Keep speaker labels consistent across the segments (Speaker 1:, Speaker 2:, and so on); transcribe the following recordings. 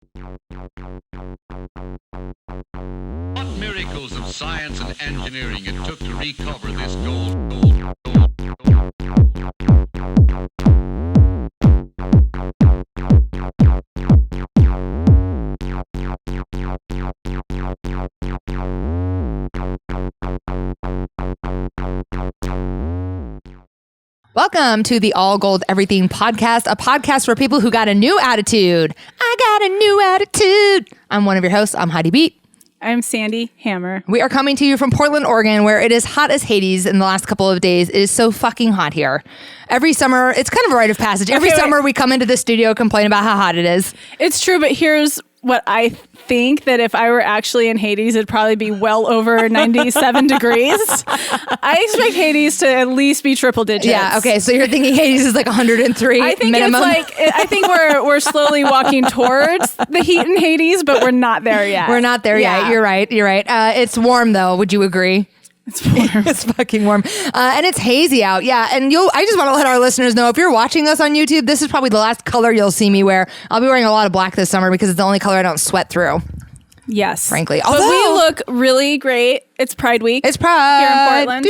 Speaker 1: What miracles of science and engineering it took to recover this gold.
Speaker 2: Welcome to the All Gold Everything podcast, a podcast for people who got a new attitude. I got a new attitude. I'm one of your hosts. I'm Heidi Beat.
Speaker 3: I'm Sandy Hammer.
Speaker 2: We are coming to you from Portland, Oregon, where it is hot as Hades in the last couple of days. It is so fucking hot here. Every summer, it's kind of a rite of passage. Every summer we come into the studio, complain about how hot it is.
Speaker 3: It's true, but here's what I think, that if I were actually in Hades, it'd probably be well over 97 degrees. I expect Hades to at least be triple digits.
Speaker 2: Yeah, okay, so you're thinking Hades is like 103
Speaker 3: I think
Speaker 2: minimum?
Speaker 3: I think we're slowly walking towards the heat in Hades, but we're not there yet.
Speaker 2: We're not there yet. You're right. It's warm though. Would you agree?
Speaker 3: It's warm.
Speaker 2: It's fucking warm. And it's hazy out. Yeah. And I just want to let our listeners know, if you're watching us on YouTube, this is probably the last color you'll see me wear. I'll be wearing a lot of black this summer because it's the only color I don't sweat through.
Speaker 3: Yes.
Speaker 2: Frankly.
Speaker 3: But we look really great. It's Pride Week.
Speaker 2: It's Pride.
Speaker 3: Here in Portland.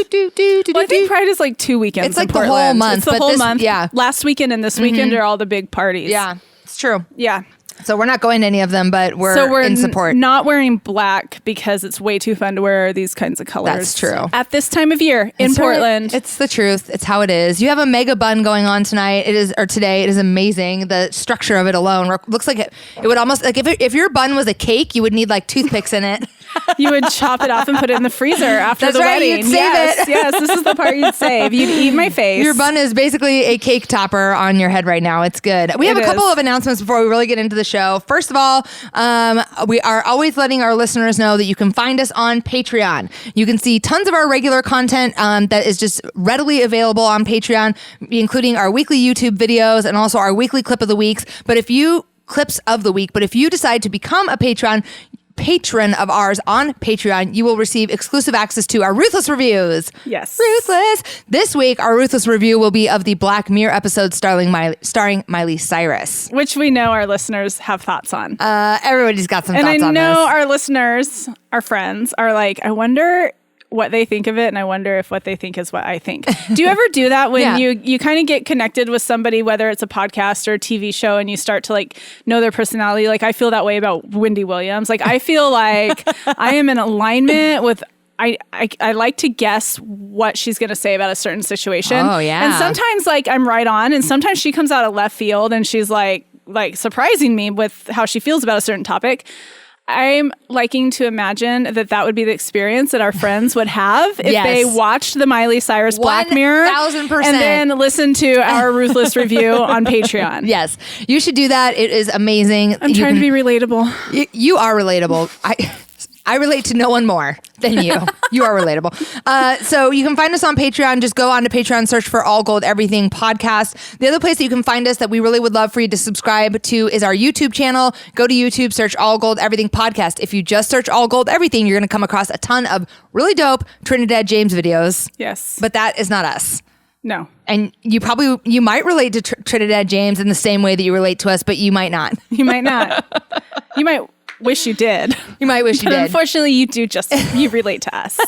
Speaker 2: Well,
Speaker 3: I think Pride is like 2 weekends.
Speaker 2: It's like
Speaker 3: in
Speaker 2: the
Speaker 3: Portland.
Speaker 2: whole month.
Speaker 3: It's the
Speaker 2: but
Speaker 3: whole month.
Speaker 2: Yeah.
Speaker 3: Last weekend and this weekend are all the big parties.
Speaker 2: Yeah. It's true.
Speaker 3: Yeah.
Speaker 2: So we're not going to any of them, but we're in support.
Speaker 3: Not wearing black because it's way too fun to wear these kinds of colors.
Speaker 2: That's true.
Speaker 3: At this time of year in Portland.
Speaker 2: It's the truth. It's how it is. You have a mega bun going on tonight. Today. It is amazing. The structure of it alone looks like it would almost, like if your bun was a cake, you would need like toothpicks in it.
Speaker 3: You would chop it off and put it in the freezer after the wedding.
Speaker 2: You'd save it.
Speaker 3: Yes, this is the part you'd save. You'd eat my face.
Speaker 2: Your bun is basically a cake topper on your head right now. It's good. We have a couple of announcements before we really get into the show. First of all, we are always letting our listeners know that you can find us on Patreon. You can see tons of our regular content that is just readily available on Patreon, including our weekly YouTube videos and also our weekly clip of the weeks. But if you decide to become a patron of ours on Patreon, you will receive exclusive access to our Ruthless reviews.
Speaker 3: Yes.
Speaker 2: Ruthless. This week, our Ruthless review will be of the Black Mirror episode starring Miley Cyrus.
Speaker 3: Which we know our listeners have thoughts on.
Speaker 2: Everybody's got some thoughts on this.
Speaker 3: And I know our listeners, our friends, are like, I wonder what they think of it, and I wonder if what they think is what I think. Do you ever do that when you kind of get connected with somebody, whether it's a podcast or a TV show, and you start to like know their personality? Like I feel that way about Wendy Williams. Like I feel like I am in alignment with I like to guess what she's going to say about a certain situation.
Speaker 2: Oh yeah.
Speaker 3: And sometimes like I'm right on, and sometimes she comes out of left field and she's like surprising me with how she feels about a certain topic. I'm liking to imagine that would be the experience that our friends would have if they watched the Miley Cyrus Black Mirror
Speaker 2: 1,000%.
Speaker 3: and then listened to our Ruthless review on Patreon.
Speaker 2: Yes, you should do that. It is amazing.
Speaker 3: I'm trying to be relatable.
Speaker 2: You are relatable. I relate to no one more than you. You are relatable. So you can find us on Patreon. Just go on to Patreon, search for All Gold Everything Podcast. The other place that you can find us that we really would love for you to subscribe to is our YouTube channel. Go to YouTube, search All Gold Everything Podcast. If you just search All Gold Everything, you're going to come across a ton of really dope Trinidad James videos.
Speaker 3: Yes.
Speaker 2: But that is not us.
Speaker 3: No.
Speaker 2: And you might relate to Trinidad James in the same way that you relate to us, but you might not.
Speaker 3: You might not. You might wish you did.
Speaker 2: You might wish you did.
Speaker 3: Unfortunately, you relate to us.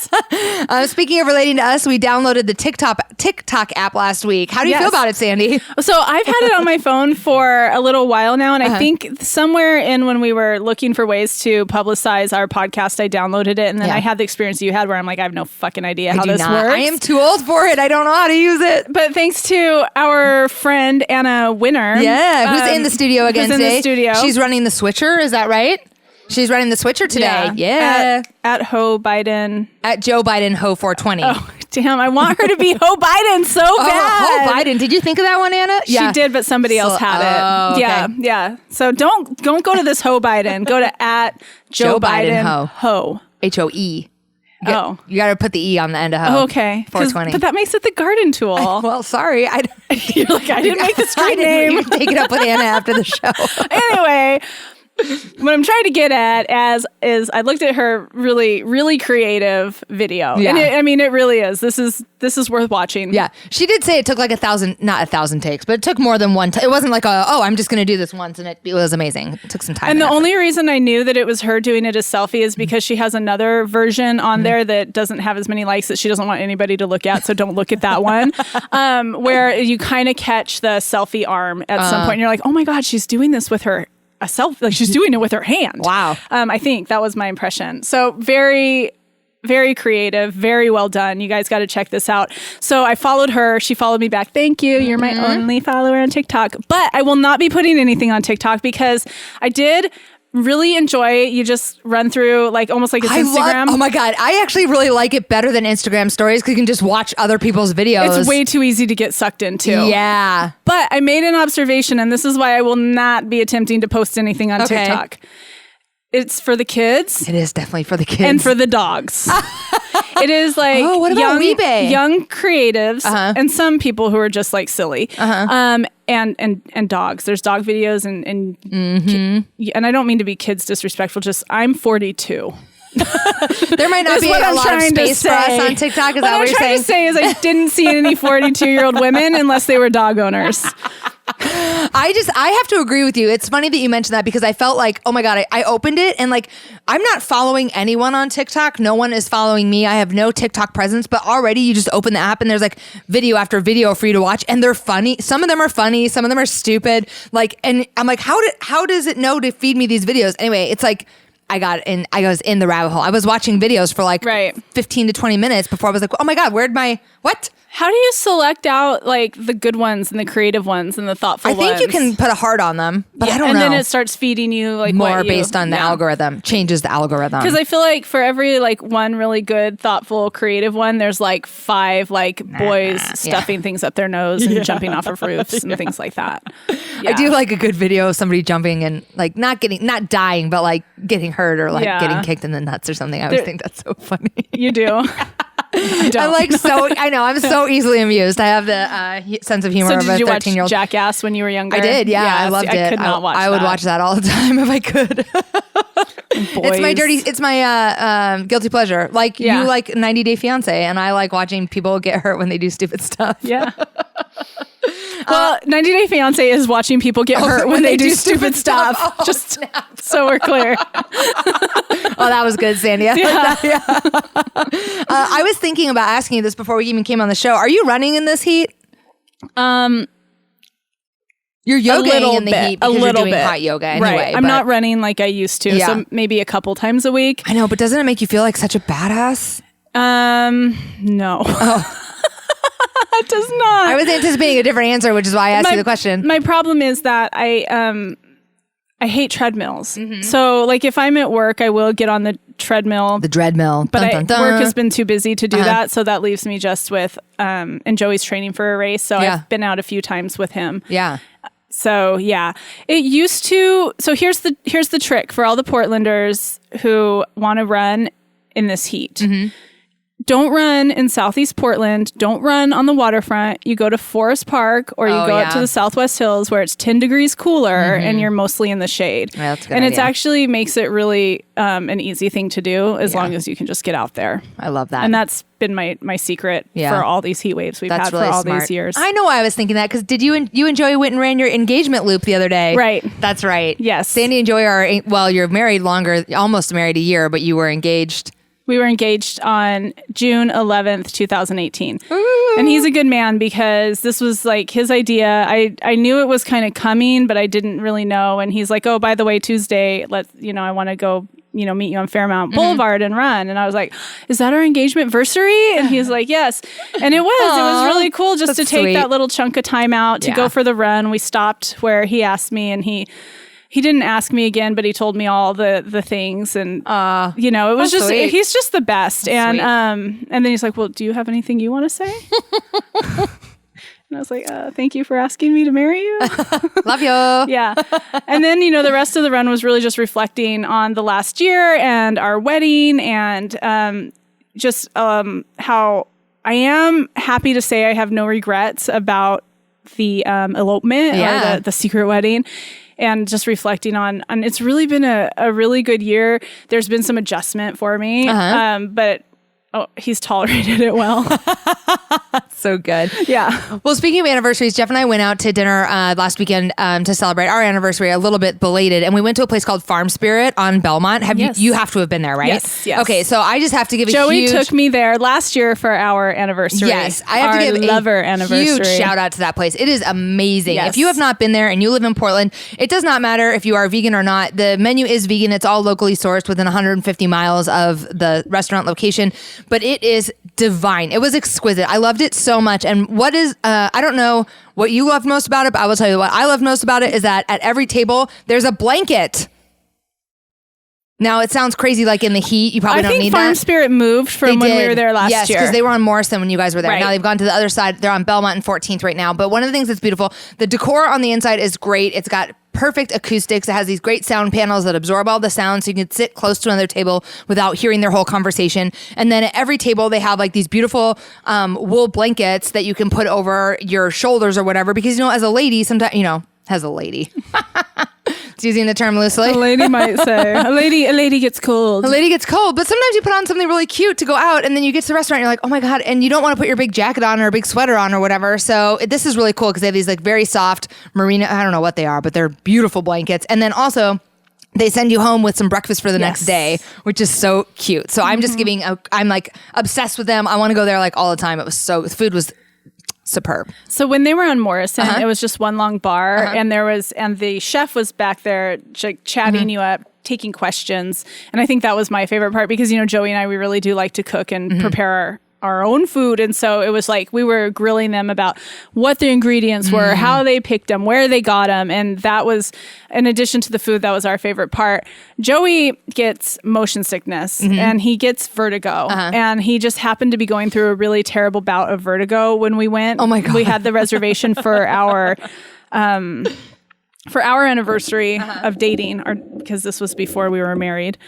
Speaker 2: Speaking of relating to us, we downloaded the TikTok app last week. How do you feel about it, Sandy?
Speaker 3: So I've had it on my phone for a little while now, and I think somewhere in when we were looking for ways to publicize our podcast, I downloaded it, and then I had the experience you had where I'm like, I have no fucking idea how this works.
Speaker 2: I am too old for it. I don't know how to use it.
Speaker 3: But thanks to our friend Anna Winner.
Speaker 2: Yeah, who's in the studio again today.
Speaker 3: In the studio.
Speaker 2: She's running the switcher, is that right? She's running the switcher today. Yeah.
Speaker 3: At Ho Biden.
Speaker 2: At Joe Biden Ho 420.
Speaker 3: Oh, damn. I want her to be Ho Biden so bad.
Speaker 2: Ho Biden. Did you think of that one, Anna?
Speaker 3: Yeah. She did, but somebody else had it.
Speaker 2: Okay.
Speaker 3: Yeah. So don't go to this Ho Biden. Go to at Joe Biden Ho.
Speaker 2: H-O-E. You got to put the E on the end of Ho.
Speaker 3: Oh, okay.
Speaker 2: 420.
Speaker 3: But that makes it the garden tool.
Speaker 2: Well, sorry.
Speaker 3: You're like, I didn't make the street name.
Speaker 2: You can take it up with Anna after the show.
Speaker 3: Anyway, what I'm trying to get at is I looked at her really, really creative video.
Speaker 2: Yeah.
Speaker 3: And it really is. This is worth watching.
Speaker 2: Yeah. She did say it took like not 1,000 takes, but it took more than one. It wasn't like I'm just going to do this once, and it was amazing. It took some time.
Speaker 3: And the only reason I knew that it was her doing it as selfie is because she has another version on there that doesn't have as many likes that she doesn't want anybody to look at. So don't look at that one, where you kind of catch the selfie arm at some point. And you're like, oh my God, she's doing this with her like she's doing it with her hand.
Speaker 2: Wow.
Speaker 3: I think that was my impression. So very, very creative, very well done. You guys got to check this out. So I followed her. She followed me back. Thank you. You're my only follower on TikTok. But I will not be putting anything on TikTok because I did really enjoy you just run through like almost like it's Instagram.
Speaker 2: Oh my God. I actually really like it better than Instagram stories because you can just watch other people's videos.
Speaker 3: It's way too easy to get sucked into.
Speaker 2: Yeah.
Speaker 3: But I made an observation, and this is why I will not be attempting to post anything on TikTok. It's for the kids.
Speaker 2: It is definitely for the kids.
Speaker 3: And for the dogs. It is like
Speaker 2: what about Weebay?
Speaker 3: Young creatives and some people who are just like silly. And dogs. There's dog videos and I don't mean to be kids disrespectful, just I'm 42.
Speaker 2: There might not be a lot of space for us on TikTok. Is that what you're saying? What I'm trying to
Speaker 3: say is I didn't see any 42-year-old women unless they were dog owners.
Speaker 2: I have to agree with you. It's funny that you mentioned that because I felt like, oh my God, I opened it and like, I'm not following anyone on TikTok. No one is following me. I have no TikTok presence, but already you just open the app and there's like video after video for you to watch and they're funny. Some of them are funny. Some of them are stupid. Like, and I'm like, how does it know to feed me these videos? Anyway, it's like, I was in the rabbit hole. I was watching videos for like 15 to 20 minutes before I was like, oh my God, what?
Speaker 3: How do you select out like the good ones and the creative ones and the thoughtful ones?
Speaker 2: I think you can put a heart on them, but I don't know.
Speaker 3: And then it starts feeding you like
Speaker 2: more based on the algorithm, changes the algorithm.
Speaker 3: Because I feel like for every like one really good, thoughtful, creative one, there's like 5 like boys stuffing things up their nose and jumping off of roofs and things like that.
Speaker 2: I do like a good video of somebody jumping and like not dying, but like getting hurt or like getting kicked in the nuts or something. I always think that's so funny.
Speaker 3: You do.
Speaker 2: I'm so easily amused. I have the sense of humor of a 13-year-old.
Speaker 3: So did you watch Jackass when you were younger?
Speaker 2: I did, I loved it.
Speaker 3: I could not watch that.
Speaker 2: I would watch that all the time if I could. It's my guilty pleasure. Like you like 90 Day Fiance and I like watching people get hurt when they do stupid stuff.
Speaker 3: Yeah. Well, 90 Day Fiance is watching people get hurt when they do stupid stuff.
Speaker 2: Oh,
Speaker 3: just so we're clear.
Speaker 2: Oh, that was good, Sandy. I was thinking about asking you this before we even came on the show. Are you running in this heat? You're yogaing in the heat because you're doing hot yoga anyway.
Speaker 3: Right. I'm not running like I used to, so maybe a couple times a week.
Speaker 2: I know, but doesn't it make you feel like such a badass?
Speaker 3: No. Oh. It does not.
Speaker 2: I was anticipating a different answer, which is why I asked you the question.
Speaker 3: My problem is that I hate treadmills. Mm-hmm. So like if I'm at work, I will get on the treadmill. The
Speaker 2: treadmill.
Speaker 3: But work has been too busy to do that. So that leaves me just with, and Joey's training for a race. So I've been out a few times with him.
Speaker 2: Yeah.
Speaker 3: So yeah, it used to. So here's the trick for all the Portlanders who want to run in this heat. Mm-hmm. Don't run in Southeast Portland. Don't run on the waterfront. You go to Forest Park or you go up to the Southwest Hills where it's 10 degrees cooler and you're mostly in the shade.
Speaker 2: Yeah, that's a good
Speaker 3: and
Speaker 2: idea.
Speaker 3: It actually makes it really an easy thing to do as long as you can just get out there.
Speaker 2: I love that.
Speaker 3: And that's been my secret for all these heat waves we've had really for all these years.
Speaker 2: I know why I was thinking that because did you and Joey went and ran your engagement loop the other day?
Speaker 3: Right.
Speaker 2: That's right.
Speaker 3: Yes.
Speaker 2: Sandy and Joey you're married longer, almost married a year, but you were engaged.
Speaker 3: We were engaged on June 11th, 2018. Ooh. And he's a good man because this was like his idea. I knew it was kind of coming, but I didn't really know. And he's like, oh, by the way, Tuesday, I want to go, meet you on Fairmount Boulevard and run. And I was like, is that our engagement versary? And he's like, yes. And it was really cool just to take that little chunk of time out to go for the run. We stopped where he asked me and he didn't ask me again, but he told me all the things, and it was just sweet. He's just the best. And then he's like, "Well, do you have anything you want to say?" And I was like, "Thank you for asking me to marry you.
Speaker 2: Love you."
Speaker 3: Yeah. And then the rest of the run was really just reflecting on the last year and our wedding, and just how I am happy to say I have no regrets about the elopement or the secret wedding. and just reflecting on it's really been a really good year. There's been some adjustment for me, but he's tolerated it well.
Speaker 2: So good.
Speaker 3: Yeah.
Speaker 2: Well, speaking of anniversaries, Jeff and I went out to dinner last weekend to celebrate our anniversary, a little bit belated, and we went to a place called Farm Spirit on Belmont. You have to have been there, right?
Speaker 3: Yes.
Speaker 2: Okay, so I just have to give a
Speaker 3: Joey took me there last year for our anniversary.
Speaker 2: Yes, I have to give
Speaker 3: lover anniversary.
Speaker 2: Huge shout out to that place. It is amazing.
Speaker 3: Yes.
Speaker 2: If you have not been there and you live in Portland, it does not matter if you are vegan or not. The menu is vegan. It's all locally sourced within 150 miles of the restaurant location, but it is divine. It was exquisite. I loved it so much. And what is, I don't know what you loved most about it, but I will tell you what I loved most about it is that at every table, there's a blanket. Now, it sounds crazy, like in the heat, you probably don't need that. I think
Speaker 3: Farm Spirit moved from when we were there last year.
Speaker 2: Yes, because they were on Morrison when you guys were there.
Speaker 3: Right.
Speaker 2: Now they've gone to the other side. They're on Belmont and 14th right now. But one of the things that's beautiful, the decor on the inside is great. It's got perfect acoustics. It has these great sound panels that absorb all the sound, so you can sit close to another table without hearing their whole conversation. And then at every table, they have like these beautiful wool blankets that you can put over your shoulders or whatever. Because, as a lady, sometimes, as a lady. It's using the term loosely.
Speaker 3: A lady might say. A lady gets cold.
Speaker 2: A lady gets cold, but sometimes you put on something really cute to go out, and then you get to the restaurant and you're like, oh my God, and you don't want to put your big jacket on or a big sweater on or whatever. So this is really cool because they have these like very soft merino, I don't know what they are, but they're beautiful blankets. And then also they send you home with some breakfast for the next day, which is so cute. So I'm just I'm like obsessed with them. I want to go there like all the time. The food was superb.
Speaker 3: So when they were on Morrison, it was just one long bar, and the chef was back there chatting you up, taking questions. And I think that was my favorite part because, Joey and I, we really do like to cook and prepare our own food. And so it was like we were grilling them about what the ingredients were, how they picked them, where they got them. And that was, in addition to the food, that was our favorite part. Joey gets motion sickness and he gets vertigo. And he just happened to be going through a really terrible bout of vertigo when we went. Oh my God. We had the reservation for our anniversary of dating, because this was before we were married.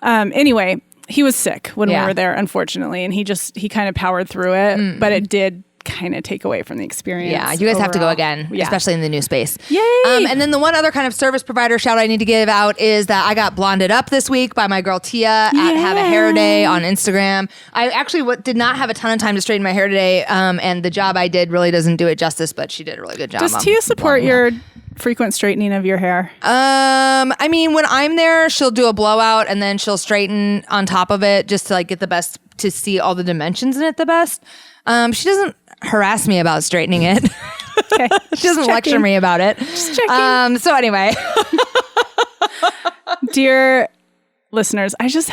Speaker 3: Anyway, he was sick when we were there, unfortunately, and he kind of powered through it, but it did kind of take away from the experience.
Speaker 2: Yeah, you guys have to go again, especially in the new space.
Speaker 3: Yay!
Speaker 2: And then the one other kind of service provider shout I need to give out is that I got blonded up this week by my girl Tia at Have a Hair Day on Instagram. I actually did not have a ton of time to straighten my hair today, and the job I did really doesn't do it justice, but she did a really good job.
Speaker 3: Does Tia support your frequent straightening of your hair?
Speaker 2: I mean, when I'm there, she'll do a blowout and then she'll straighten on top of it just to like get the best, to see all the dimensions in it the best. She doesn't harass me about straightening it.
Speaker 3: Okay.
Speaker 2: She doesn't lecture me about it.
Speaker 3: Just checking.
Speaker 2: So anyway.
Speaker 3: Dear listeners, I hate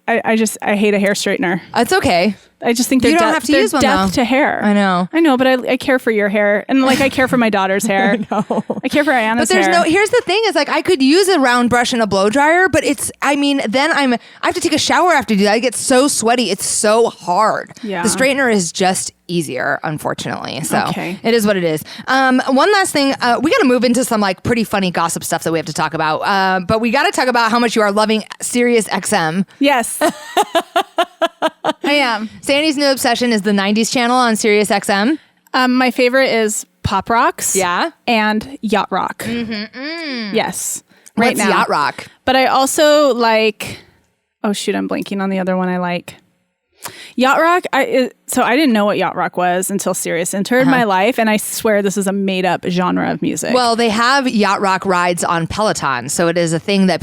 Speaker 3: a hair straightener.
Speaker 2: It's okay.
Speaker 3: I just think you don't have to use one, death to hair.
Speaker 2: I know,
Speaker 3: but I care for your hair, and like I care for my daughter's hair. I care for Anna's hair.
Speaker 2: But here's the thing: is like I could use a round brush and a blow dryer, but then I have to take a shower after I do that. I get so sweaty; it's so hard.
Speaker 3: Yeah.
Speaker 2: The straightener is just easier, unfortunately. So
Speaker 3: okay.
Speaker 2: It is what it is. One last thing, we got to move into some like pretty funny gossip stuff that we have to talk about. But we got to talk about how much you are loving Sirius XM.
Speaker 3: Yes. I am.
Speaker 2: Sandy's new obsession is the 90s channel on Sirius XM.
Speaker 3: My favorite is Pop Rocks.
Speaker 2: Yeah.
Speaker 3: And Yacht Rock. Yes.
Speaker 2: What's Yacht Rock?
Speaker 3: But I also like, oh shoot, I'm blanking on the other one I like. Yacht Rock. So I didn't know what Yacht Rock was until Sirius entered my life, and I swear this is a made-up genre of music.
Speaker 2: Well, they have Yacht Rock rides on Peloton, so it is a thing that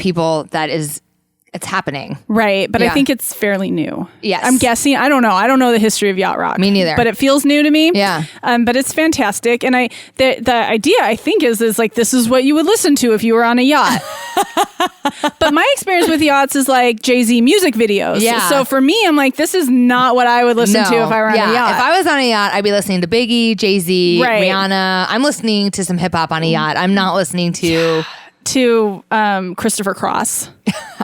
Speaker 2: it's happening.
Speaker 3: Right, but I think it's fairly new.
Speaker 2: Yes.
Speaker 3: I'm guessing. I don't know. I don't know the history of Yacht Rock.
Speaker 2: Me neither.
Speaker 3: But it feels new to me.
Speaker 2: Yeah.
Speaker 3: But it's fantastic. And the idea, I think, is like this is what you would listen to if you were on a yacht. But my experience with yachts is like Jay-Z music videos.
Speaker 2: Yeah.
Speaker 3: So for me, I'm like, this is not what I would listen to if I were on a yacht.
Speaker 2: If I was on a yacht, I'd be listening to Biggie, Jay-Z, Rihanna. I'm listening to some hip hop on a yacht. I'm not listening to
Speaker 3: Christopher Cross.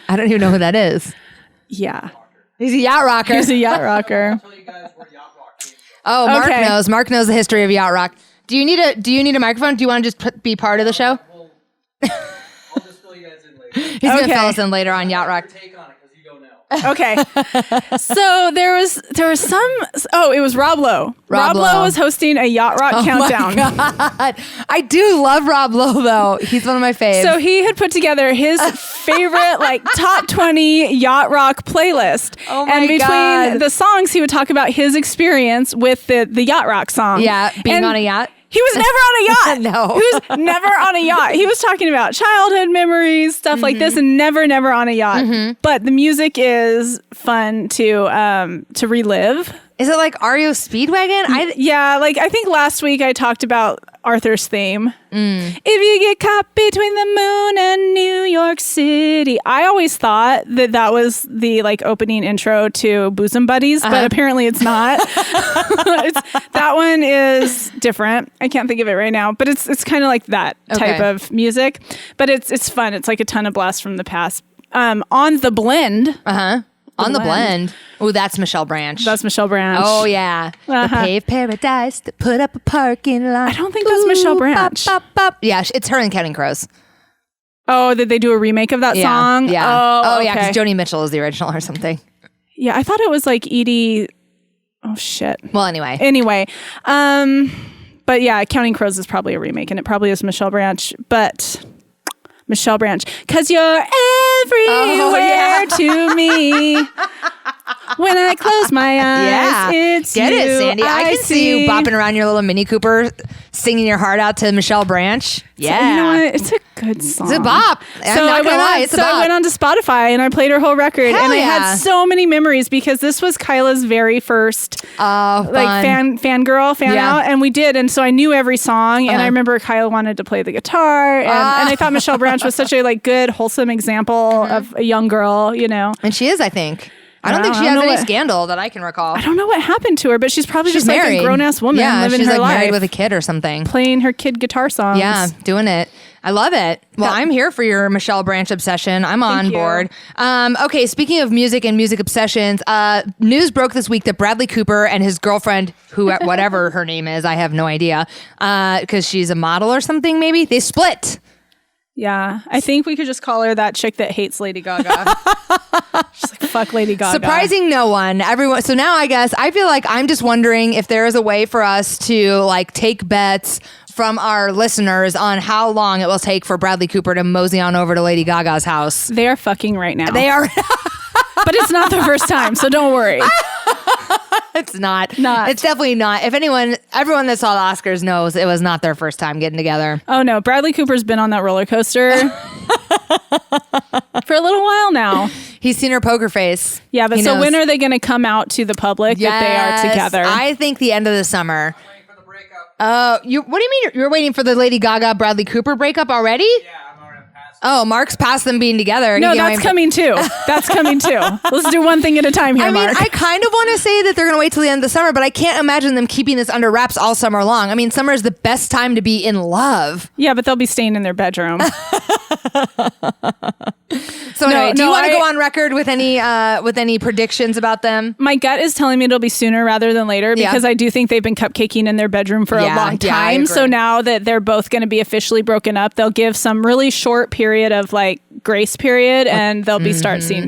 Speaker 2: I don't even know who that is.
Speaker 3: Yeah.
Speaker 2: He's a yacht rocker.
Speaker 3: He's a yacht rocker.
Speaker 4: I'll tell you guys where Yacht Rock came from.
Speaker 2: Oh, Mark knows. Mark knows the history of yacht rock. Do you need a microphone? Do you want to just be part of the show?
Speaker 4: I'll just fill you guys in later.
Speaker 2: He's going to fill us in later on yacht rock.
Speaker 4: Take on it because you don't know.
Speaker 3: Okay. So there was some. Oh, it was Rob Lowe. Rob Lowe was hosting a Yacht Rock countdown.
Speaker 2: My God. I do love Rob Lowe though. He's one of my faves.
Speaker 3: So he had put together his favorite like top 20 Yacht Rock playlist.
Speaker 2: Oh my
Speaker 3: and between
Speaker 2: God.
Speaker 3: the songs, he would talk about his experience with the Yacht Rock song.
Speaker 2: Yeah, being on a yacht.
Speaker 3: He was never on a yacht.
Speaker 2: No.
Speaker 3: He was never on a yacht. He was talking about childhood memories, stuff like this, and never on a yacht. But the music is fun to relive.
Speaker 2: Is it like REO Speedwagon?
Speaker 3: Yeah, like I think last week I talked about Arthur's theme. If you get caught between the moon and New York City. I always thought that was the like opening intro to Bosom Buddies, but apparently it's not. That one is different. I can't think of it right now, but it's kind of like that type of music. But it's fun. It's like a ton of blasts from the past. On the blend.
Speaker 2: On the blend. Oh, that's Michelle Branch.
Speaker 3: That's Michelle Branch.
Speaker 2: Oh, yeah. The paved paradise to put up a parking lot.
Speaker 3: I don't think that's Michelle Branch.
Speaker 2: Bop, bop. Yeah, it's her and Counting Crows.
Speaker 3: Oh, did they do a remake of that song?
Speaker 2: Yeah.
Speaker 3: Oh,
Speaker 2: yeah,
Speaker 3: okay.
Speaker 2: because Joni Mitchell is the original or something.
Speaker 3: Yeah, I thought it was like Edie. Oh, shit.
Speaker 2: Well, anyway.
Speaker 3: But yeah, Counting Crows is probably a remake, and it probably is Michelle Branch, but... Michelle Branch, because you're everywhere to me. When I close my eyes, it's
Speaker 2: Get
Speaker 3: you
Speaker 2: it, Sandy. I can see you bopping around your little Mini Cooper, singing your heart out to Michelle Branch. Yeah.
Speaker 3: So, you know what? It's a good song.
Speaker 2: It's a bop. I'm not gonna lie, it's a bop.
Speaker 3: I went on to Spotify and I played her whole record.
Speaker 2: Hell
Speaker 3: and I
Speaker 2: yeah.
Speaker 3: had so many memories because this was Kyla's very first fangirl, fan out. And we did. And so I knew every song. And I remember Kyla wanted to play the guitar. And I thought Michelle Branch was such a like good, wholesome example of a young girl, you know.
Speaker 2: And she is, I think. I don't think she has any scandal that I can recall.
Speaker 3: I don't know what happened to her, but she's probably just
Speaker 2: married.
Speaker 3: like a grown-ass woman living
Speaker 2: she's
Speaker 3: her
Speaker 2: like
Speaker 3: life.
Speaker 2: married with a kid or something.
Speaker 3: Playing her kid guitar songs.
Speaker 2: Yeah, doing it. I love it. Well, I'm here for your Michelle Branch obsession. I'm on board. Okay, speaking of music and music obsessions, news broke this week that Bradley Cooper and his girlfriend, who whatever her name is, I have no idea, because she's a model or something maybe, they split.
Speaker 3: Yeah, I think we could just call her that chick that hates Lady Gaga. She's like, fuck Lady Gaga.
Speaker 2: Surprising no one. Everyone. So now I guess I feel like I'm just wondering if there is a way for us to like take bets from our listeners on how long it will take for Bradley Cooper to mosey on over to Lady Gaga's house.
Speaker 3: They are fucking right now.
Speaker 2: They are.
Speaker 3: But it's not the first time, so don't worry.
Speaker 2: It's not. It's definitely not. If everyone that saw the Oscars knows it was not their first time getting together.
Speaker 3: Oh no, Bradley Cooper's been on that roller coaster for a little while now.
Speaker 2: He's seen her poker face.
Speaker 3: Yeah, but so when are they going to come out to the public that they are together?
Speaker 2: I think the end of the summer. I'm waiting for the breakup. What do you mean you're waiting for the Lady Gaga Bradley Cooper breakup already?
Speaker 4: Yeah.
Speaker 2: Oh, Mark's past them being together.
Speaker 3: No, that's coming too. That's coming too. Let's do one thing at a time here, Mark.
Speaker 2: I kind of want to say that they're going to wait till the end of the summer, but I can't imagine them keeping this under wraps all summer long. I mean, summer is the best time to be in love.
Speaker 3: Yeah, but they'll be staying in their bedroom.
Speaker 2: So anyway, do you want to go on record with any predictions about them?
Speaker 3: My gut is telling me it'll be sooner rather than later because I do think they've been cupcaking in their bedroom for a long time. So now that they're both going to be officially broken up, they'll give some really short period of like grace period and they'll be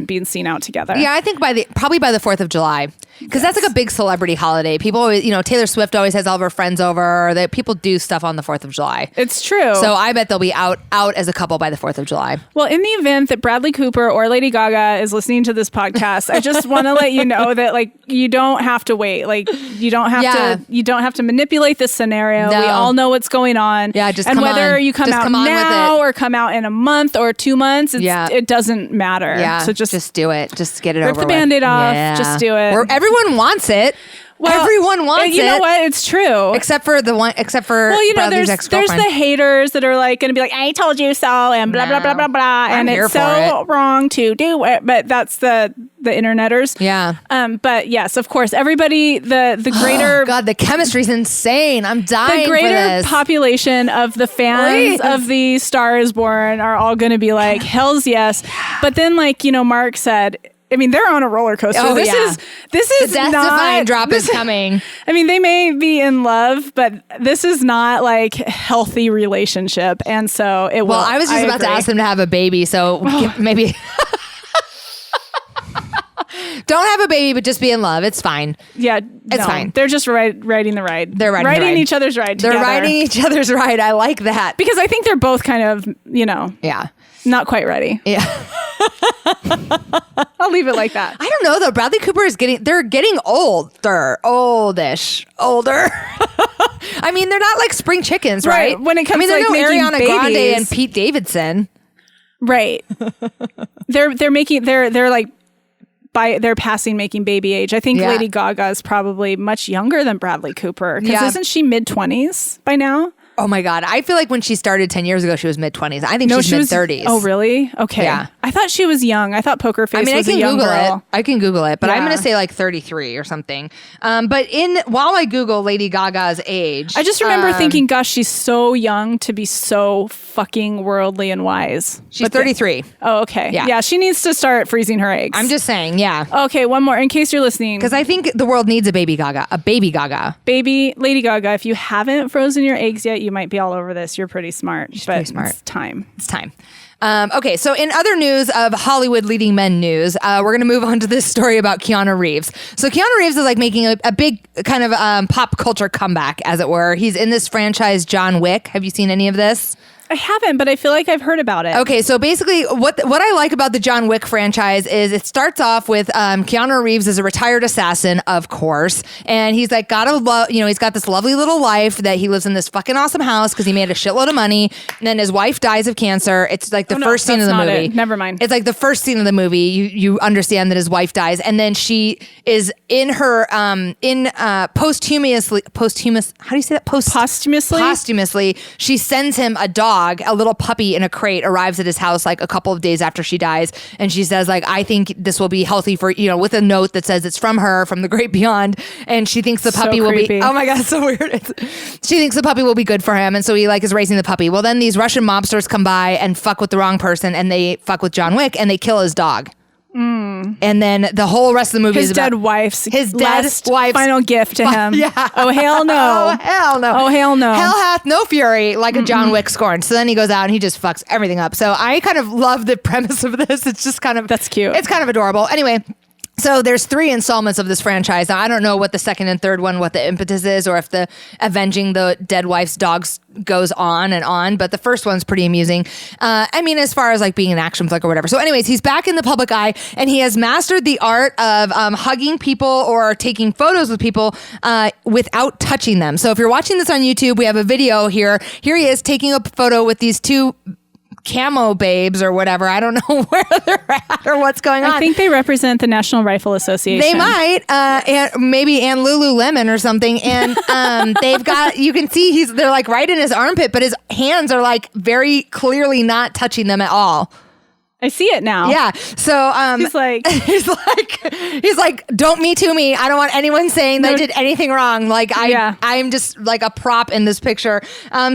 Speaker 3: being seen out together.
Speaker 2: Yeah, I think probably by the 4th of July. Because that's like a big celebrity holiday. People always, Taylor Swift always has all of her friends over. People do stuff on the 4th of July.
Speaker 3: It's true.
Speaker 2: So I bet they'll be out as a couple by the 4th of July.
Speaker 3: Well, in the event that Bradley Cooper or Lady Gaga is listening to this podcast, I just want to let you know that like you don't have to wait. Like you don't have to manipulate this scenario.
Speaker 2: No.
Speaker 3: We all know what's going on.
Speaker 2: Yeah, just
Speaker 3: and
Speaker 2: come
Speaker 3: whether
Speaker 2: on.
Speaker 3: you come
Speaker 2: just
Speaker 3: out
Speaker 2: come on
Speaker 3: now
Speaker 2: with it.
Speaker 3: or come out in a month or 2 months, it doesn't matter.
Speaker 2: Yeah,
Speaker 3: so just
Speaker 2: do it. Just get it over with.
Speaker 3: Rip the Band-Aid off.
Speaker 2: Yeah.
Speaker 3: Just do it.
Speaker 2: Or everyone wants it. Well, everyone wants it.
Speaker 3: You know what? It's true.
Speaker 2: Except for Bradley's ex-girlfriend.
Speaker 3: There's the haters that are like going to be like, I told you so, and blah, blah, blah, blah, blah. And it's so wrong to do it. But that's the interneters.
Speaker 2: Yeah.
Speaker 3: But yes, of course, everybody, the greater...
Speaker 2: God, the chemistry's insane. I'm dying for this.
Speaker 3: The greater population of the fans of the Star is Born are all going to be like, hells yes. But then like, Mark said... I mean, they're on a roller coaster.
Speaker 2: Oh,
Speaker 3: this is
Speaker 2: the death-defying drop is coming.
Speaker 3: I mean, they may be in love, but this is not like a healthy relationship. And so it will.
Speaker 2: Well, I was just about to ask them to have a baby. So maybe. Don't have a baby, but just be in love. It's fine.
Speaker 3: Yeah,
Speaker 2: it's fine.
Speaker 3: They're just riding the ride.
Speaker 2: They're riding
Speaker 3: each other's ride together.
Speaker 2: They're riding each other's ride. I like that.
Speaker 3: Because I think they're both kind of,
Speaker 2: yeah,
Speaker 3: not quite ready.
Speaker 2: Yeah.
Speaker 3: I'll leave it like that.
Speaker 2: I don't know though. Bradley Cooper they're getting older. I mean, they're not like spring chickens, right?
Speaker 3: When it comes to
Speaker 2: they're
Speaker 3: like
Speaker 2: no
Speaker 3: making
Speaker 2: Ariana
Speaker 3: babies.
Speaker 2: Grande and Pete Davidson.
Speaker 3: Right. they're passing making baby age. I think Lady Gaga is probably much younger than Bradley Cooper. Because isn't she mid-20s by now?
Speaker 2: Oh my God. I feel like when she started 10 years ago, she was mid-20s. I think she's mid-30s.
Speaker 3: Oh, really? Okay.
Speaker 2: Yeah.
Speaker 3: I thought she was young. I thought Poker Face was a young girl.
Speaker 2: I can Google it, but I'm going to say like 33 or something. But while I Google Lady Gaga's age.
Speaker 3: I just remember thinking, gosh, she's so young to be so fucking worldly and wise.
Speaker 2: She's 33.
Speaker 3: Oh, okay.
Speaker 2: Yeah.
Speaker 3: Yeah, she needs to start freezing her eggs.
Speaker 2: I'm just saying, yeah.
Speaker 3: Okay, one more in case you're listening.
Speaker 2: Because I think the world needs a baby Gaga.
Speaker 3: Baby Lady Gaga, if you haven't frozen your eggs yet, you might be all over this. You're pretty smart. She's pretty smart. It's time.
Speaker 2: Okay, so in other news of Hollywood leading men news, we're going to move on to this story about Keanu Reeves. So Keanu Reeves is like making a big kind of pop culture comeback, as it were. He's in this franchise, John Wick. Have you seen any of this?
Speaker 3: I haven't, but I feel like I've heard about it.
Speaker 2: Okay, so basically what I like about the John Wick franchise is it starts off with Keanu Reeves as a retired assassin, of course, and he's like he's got this lovely little life that he lives in this fucking awesome house because he made a shitload of money, and then his wife dies of cancer. It's like the first scene of the movie.
Speaker 3: Never mind.
Speaker 2: It's like the first scene of the movie. You understand that his wife dies, and then she is in her posthumously. How do you say that? Posthumously, she sends him a dog. A little puppy in a crate arrives at his house like a couple of days after she dies, and she says like, I think this will be healthy for with a note that says it's from her, from the great beyond, and she thinks the puppy will be, oh my God, it's so weird. She thinks the puppy will be good for him, and so he like is raising the puppy. Well, then these Russian mobsters come by and fuck with the wrong person, and they fuck with John Wick, and they kill his dog. And then the whole rest of the movie is about his dead wife's
Speaker 3: final gift to him.
Speaker 2: Yeah.
Speaker 3: Oh hell no.
Speaker 2: Oh hell no.
Speaker 3: Oh hell no.
Speaker 2: Hell hath no fury like a John Wick scorn. So then he goes out and he just fucks everything up. So I kind of love the premise of this. It's just kind of
Speaker 3: that's cute.
Speaker 2: It's kind of adorable. Anyway. So there's 3 installments of this franchise. Now, I don't know what the second and third one, what the impetus is, or if the avenging the dead wife's dogs goes on and on. But the first one's pretty amusing. I mean, as far as like being an action flick or whatever. So anyways, he's back in the public eye and he has mastered the art of hugging people or taking photos with people without touching them. So if you're watching this on YouTube, we have a video here. Here he is taking a photo with these 2 camo babes or whatever. I don't know where they're at or what's going on.
Speaker 3: I think they represent the National Rifle Association.
Speaker 2: They might, and maybe and Lululemon or something. And they've got, you can see they're like right in his armpit, but his hands are like very clearly not touching them at all.
Speaker 3: I see it now.
Speaker 2: Yeah. So
Speaker 3: he's like,
Speaker 2: don't me to me. I don't want anyone saying they did anything wrong. Like I'm just like a prop in this picture.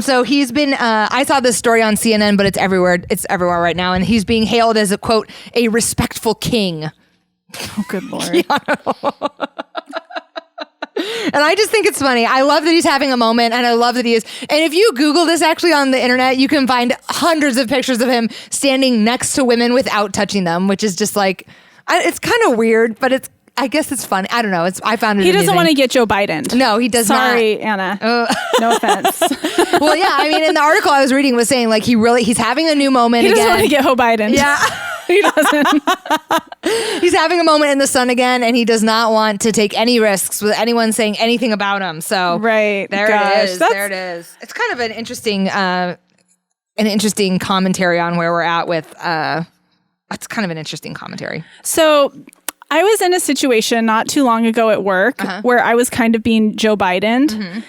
Speaker 2: So he's been. I saw this story on CNN, but it's everywhere. It's everywhere right now, and he's being hailed as a quote a respectful king.
Speaker 3: Oh, good Lord.
Speaker 2: And I just think it's funny. I love that he's having a moment, and I love that he is. And if you Google this actually on the internet, you can find hundreds of pictures of him standing next to women without touching them, which is just like, it's kind of weird, but I guess it's funny. I don't know. I found it
Speaker 3: He doesn't
Speaker 2: amusing.
Speaker 3: want to get Joe Biden.
Speaker 2: No, he does not.
Speaker 3: Sorry, Anna. No offense.
Speaker 2: Well, yeah. I mean, in the article I was reading was saying like he's having a new moment
Speaker 3: He doesn't
Speaker 2: again.
Speaker 3: want to get Joe Biden.
Speaker 2: Yeah.
Speaker 3: He doesn't.
Speaker 2: He's having a moment in the sun again, and he does not want to take any risks with anyone saying anything about him. So
Speaker 3: right.
Speaker 2: There it is. There it is. It's kind of an interesting commentary on where we're at with it's kind of an interesting commentary.
Speaker 3: So I was in a situation not too long ago at work where I was kind of being Joe Biden,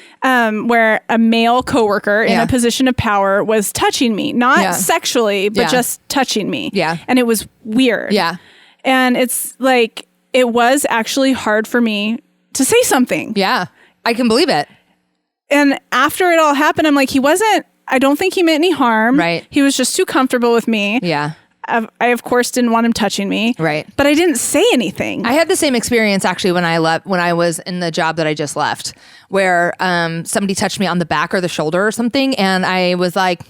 Speaker 3: where a male coworker in a position of power was touching me, not sexually, but just touching me.
Speaker 2: Yeah.
Speaker 3: And it was weird.
Speaker 2: Yeah.
Speaker 3: And it's like, it was actually hard for me to say something.
Speaker 2: Yeah. I can believe it.
Speaker 3: And after it all happened, I'm like, I don't think he meant any harm.
Speaker 2: Right.
Speaker 3: He was just too comfortable with me.
Speaker 2: Yeah.
Speaker 3: I of course didn't want him touching me.
Speaker 2: Right.
Speaker 3: But I didn't say anything.
Speaker 2: I had the same experience actually when I was in the job that I just left, where somebody touched me on the back or the shoulder or something, and I was like,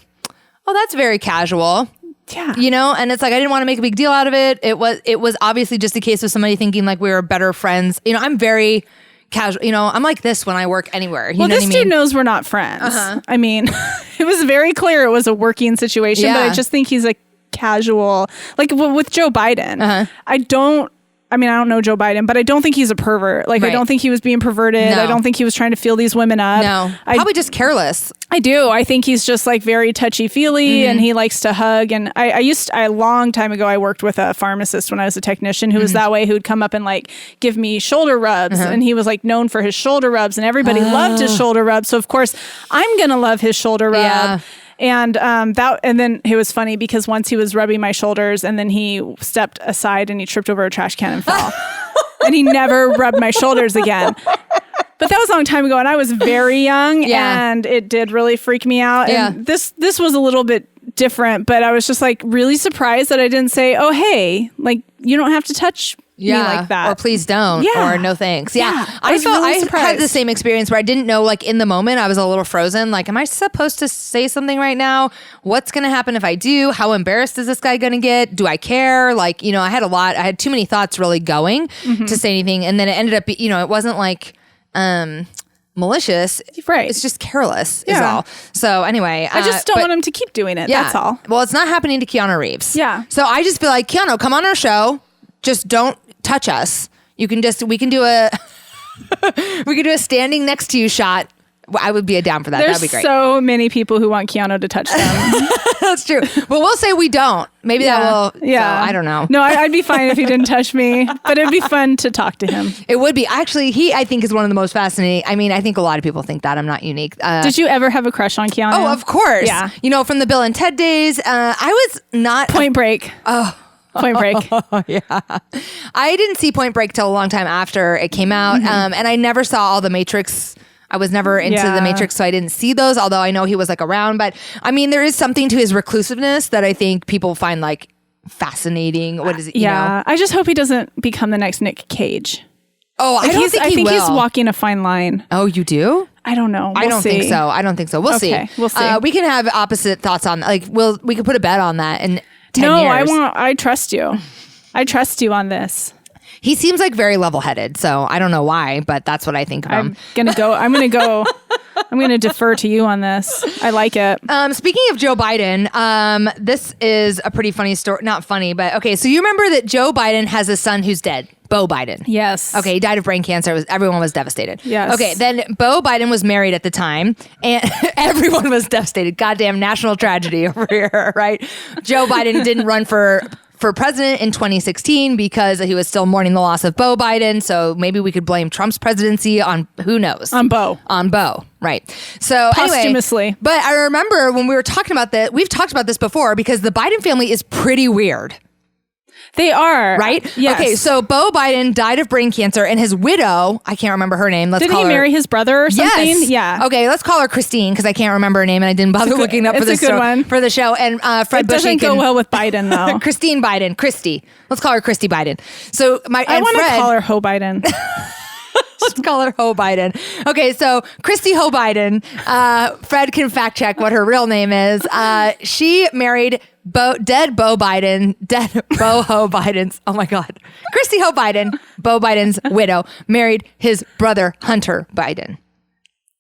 Speaker 2: "Oh, that's very casual."
Speaker 3: Yeah.
Speaker 2: You know, and it's like, I didn't want to make a big deal out of it. It was obviously just a case of somebody thinking like we were better friends. You know, I'm very casual. You know, I'm like this when I work anywhere. You know
Speaker 3: this
Speaker 2: what I mean?
Speaker 3: dude knows we're not friends. I mean, it was very clear it was a working situation, but I just think he's a casual, like with Joe Biden. I don't know Joe Biden, but I don't think he's a pervert. Like, I don't think he was being perverted.
Speaker 2: No.
Speaker 3: I don't think he was trying to feel these women up.
Speaker 2: No, probably just careless.
Speaker 3: I do. I think he's just like very touchy-feely and he likes to hug. And a long time ago, I worked with a pharmacist when I was a technician who was that way, who would come up and like give me shoulder rubs. And he was like known for his shoulder rubs and everybody loved his shoulder rubs. So of course I'm going to love his shoulder rub.
Speaker 2: Yeah.
Speaker 3: And then it was funny because once he was rubbing my shoulders and then he stepped aside and he tripped over a trash can and fell. And he never rubbed my shoulders again. But that was a long time ago and I was very young and it did really freak me out.
Speaker 2: Yeah.
Speaker 3: And this was a little bit different, but I was just like really surprised that I didn't say, oh, hey, like you don't have to touch me like that.
Speaker 2: Or please don't.
Speaker 3: Yeah.
Speaker 2: Or no thanks. Yeah.
Speaker 3: I was really
Speaker 2: I
Speaker 3: surprised.
Speaker 2: had the same experience where I didn't know, like in the moment, I was a little frozen. Like, am I supposed to say something right now? What's going to happen if I do? How embarrassed is this guy going to get? Do I care? Like, you know, I had too many thoughts really going to say anything. And then it ended up, you know, it wasn't like malicious.
Speaker 3: Right.
Speaker 2: It's just careless is all. So anyway.
Speaker 3: I just don't want him to keep doing it. That's all.
Speaker 2: Well, it's not happening to Keanu Reeves.
Speaker 3: Yeah.
Speaker 2: So I just feel like, Keanu, come on our show. Just don't touch us. We can do a standing next to you shot. I would be down for that. That'd be great.
Speaker 3: So many people who want Keanu to touch them.
Speaker 2: That's true. But we'll say we don't. Maybe that will. Yeah. So, I don't know.
Speaker 3: No, I'd be fine if he didn't touch me, but it'd be fun to talk to him.
Speaker 2: It would be. Actually, I think is one of the most fascinating. I mean, I think a lot of people think that. I'm not unique.
Speaker 3: Did you ever have a crush on Keanu?
Speaker 2: Oh, of course.
Speaker 3: Yeah.
Speaker 2: You know, from the Bill and Ted days, I was not.
Speaker 3: Point Break. Point Break.
Speaker 2: Yeah. I didn't see Point Break till a long time after it came out. And I never saw all the Matrix. I was never into the Matrix, so I didn't see those, although I know he was like around. But I mean, there is something to his reclusiveness that I think people find like fascinating. What is it? You know?
Speaker 3: I just hope he doesn't become the next Nick Cage.
Speaker 2: Oh, I don't think he will.
Speaker 3: He's walking a fine line.
Speaker 2: Oh, you do?
Speaker 3: I don't know.
Speaker 2: I don't think so. We'll see.
Speaker 3: We'll see.
Speaker 2: We can have opposite thoughts on like we could put a bet on that in 10 years.
Speaker 3: I trust you. I trust you on this.
Speaker 2: He seems like very level-headed, so I don't know why, but that's what I think of him.
Speaker 3: I'm gonna defer to you on this. I like it.
Speaker 2: Speaking of Joe Biden, this is a pretty funny story. Not funny, but okay. So you remember that Joe Biden has a son who's dead, Beau Biden.
Speaker 3: Yes.
Speaker 2: Okay, he died of brain cancer. Everyone was devastated.
Speaker 3: Yes.
Speaker 2: Okay, then Beau Biden was married at the time, and everyone was devastated. Goddamn national tragedy over here, right? Joe Biden didn't run for president in 2016 because he was still mourning the loss of Beau Biden. So maybe we could blame Trump's presidency on who knows?
Speaker 3: On Beau.
Speaker 2: On Beau, right. So
Speaker 3: posthumously.
Speaker 2: Anyway, but I remember when we were talking about that, we've talked about this before because the Biden family is pretty weird.
Speaker 3: They are.
Speaker 2: Right?
Speaker 3: Yes.
Speaker 2: Okay, so Beau Biden died of brain cancer and his widow, I can't remember her name.
Speaker 3: Didn't he marry his brother or something?
Speaker 2: Yes.
Speaker 3: Yeah.
Speaker 2: Okay, let's call her Christine because I can't remember her name and I didn't bother looking up for
Speaker 3: it's a good one.
Speaker 2: for the show. And Fred
Speaker 3: It doesn't go well with Biden though.
Speaker 2: Christine Biden. Kristy. Let's call her Kristy Biden. So
Speaker 3: I want to call her Ho Biden.
Speaker 2: Let's call her Ho Biden. Okay, so Kristy Ho Biden. Fred can fact check what her real name is. She married dead Beau Ho Biden's. Oh my God, Kristy Ho Biden, Beau Biden's widow, married his brother Hunter Biden.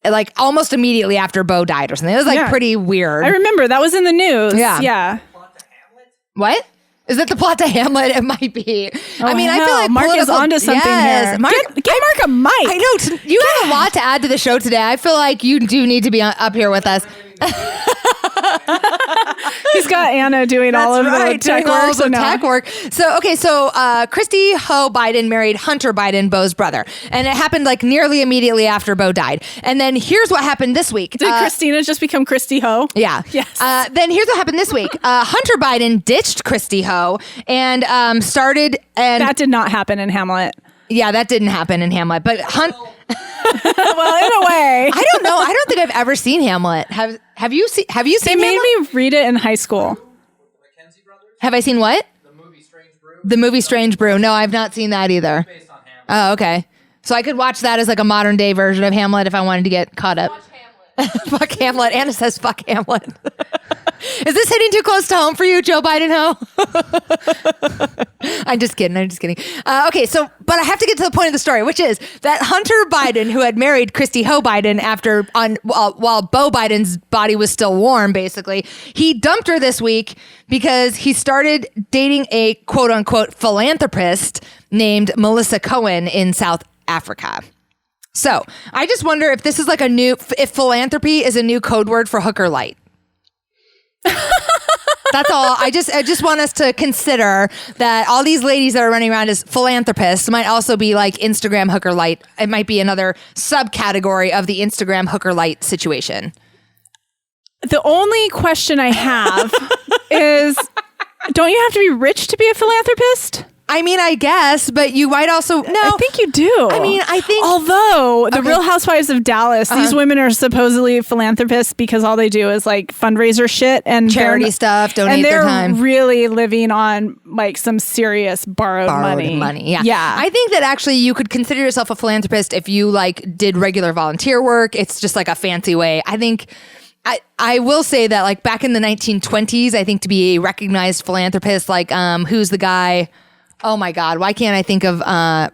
Speaker 2: Like almost immediately after Beau died or something. It was like pretty weird.
Speaker 3: I remember that was in the news.
Speaker 2: Yeah. What? Is that the plot to Hamlet? It might be.
Speaker 3: I mean, I feel like
Speaker 2: Mark
Speaker 3: is onto something here.
Speaker 2: Mark,
Speaker 3: get Mark a mic.
Speaker 2: I know. You have a lot to add to the show today. I feel like you do need to be up here with us.
Speaker 3: He's got Anna doing all of the tech work.
Speaker 2: So, okay. So, Kristy Ho Biden married Hunter Biden, Beau's brother. And it happened like nearly immediately after Beau died. And then here's what happened this week.
Speaker 3: Did Christina just become Kristy Ho?
Speaker 2: Yeah.
Speaker 3: Yes.
Speaker 2: Then here's what happened this week. Hunter Biden ditched Kristy Ho and started. And
Speaker 3: that did not happen in Hamlet.
Speaker 2: Yeah, that didn't happen in Hamlet. But
Speaker 3: well, in a way.
Speaker 2: I don't know. I don't think I've ever seen Hamlet. Have you seen Hamlet?
Speaker 3: They made me read it in high school.
Speaker 2: Have I seen what? The movie Strange Brew. No, I've not seen that either.
Speaker 4: Based on Hamlet.
Speaker 2: Oh, okay. So I could watch that as like a modern day version of Hamlet if I wanted to get caught up. Fuck Hamlet. Anna says fuck Hamlet. Is this hitting too close to home for you, Joe Biden ho? I'm just kidding. Okay, so, but I have to get to the point of the story, which is that Hunter Biden, who had married Kristy Ho Biden while Beau Biden's body was still warm, basically, he dumped her this week because he started dating a quote unquote philanthropist named Melissa Cohen in South Africa. So I just wonder if this is like if philanthropy is a new code word for hooker light. That's all. I just want us to consider that all these ladies that are running around as philanthropists might also be like Instagram hooker light. It might be another subcategory of the Instagram hooker light situation.
Speaker 3: The only question I have is, don't you have to be rich to be a philanthropist?
Speaker 2: I mean, I guess, but you might also... No.
Speaker 3: I think you do.
Speaker 2: I mean, I think...
Speaker 3: Although, the Real Housewives of Dallas, these women are supposedly philanthropists because all they do is like fundraiser shit and
Speaker 2: charity stuff, donate their time.
Speaker 3: And they're really living on like some serious borrowed money.
Speaker 2: Yeah. I think that actually you could consider yourself a philanthropist if you like did regular volunteer work. It's just like a fancy way. I think... I will say that like back in the 1920s, I think to be a recognized philanthropist, like who's the guy... Oh my God, why can't I think of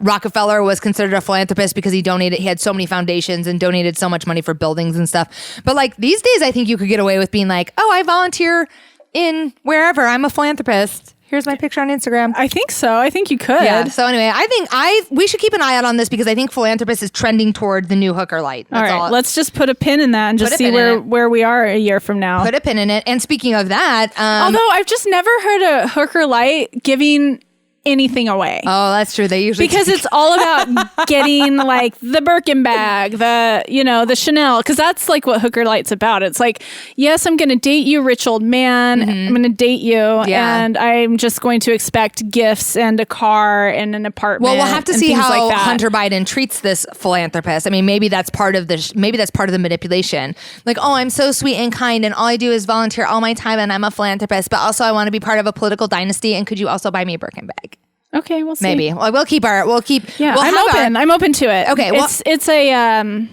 Speaker 2: Rockefeller was considered a philanthropist because he had so many foundations and donated so much money for buildings and stuff. But like these days, I think you could get away with being like, oh, I volunteer in wherever. I'm a philanthropist. Here's my picture on Instagram.
Speaker 3: I think so. I think you could.
Speaker 2: Yeah. So anyway, I think we should keep an eye out on this because I think philanthropist is trending toward the new hooker light. That's
Speaker 3: all right. Let's just put a pin in that and just see where we are a year from now.
Speaker 2: Put a pin in it. And speaking of that,
Speaker 3: although I've just never heard a hooker light giving anything away.
Speaker 2: Oh, that's true. They usually
Speaker 3: because it's all about getting like the Birkin bag, the Chanel, because that's like what hooker light's about. It's like, yes, I'm going to date you, rich old man. I'm going to date you, and I'm just going to expect gifts and a car and an apartment.
Speaker 2: Well, we'll have to see how Hunter Biden treats this philanthropist. I mean, maybe that's part of the manipulation. Like, oh, I'm so sweet and kind, and all I do is volunteer all my time, and I'm a philanthropist, but also I want to be part of a political dynasty. And could you also buy me a Birkin bag?
Speaker 3: Okay, we'll see.
Speaker 2: Maybe. Well,
Speaker 3: Yeah, I'm open to it.
Speaker 2: Okay, well,
Speaker 3: it's an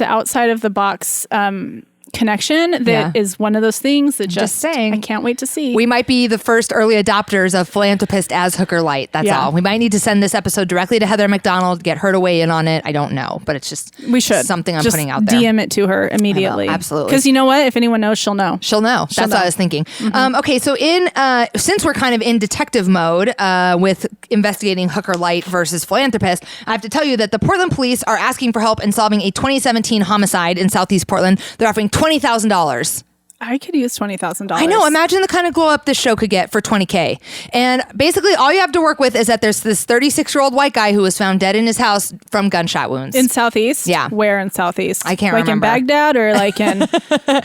Speaker 3: outside of the box connection that is one of those things that just saying, I can't wait to see.
Speaker 2: We might be the first early adopters of philanthropist as hooker light. That's all. We might need to send this episode directly to Heather McDonald, get her to weigh in on it. I don't know, but it's just something I'm putting out there.
Speaker 3: DM it to her immediately.
Speaker 2: Absolutely.
Speaker 3: Because you know what? If anyone knows, she'll know.
Speaker 2: That's what I was thinking. Okay, so since we're kind of in detective mode with investigating hooker light versus philanthropist, I have to tell you that the Portland police are asking for help in solving a 2017 homicide in Southeast Portland. They're offering $20,000.
Speaker 3: I could use $20,000.
Speaker 2: I know. Imagine the kind of glow up this show could get for $20K. And basically, all you have to work with is that there's this 36-year-old white guy who was found dead in his house from gunshot wounds
Speaker 3: in Southeast.
Speaker 2: Yeah,
Speaker 3: where in Southeast?
Speaker 2: I can't remember.
Speaker 3: Like in Baghdad or like in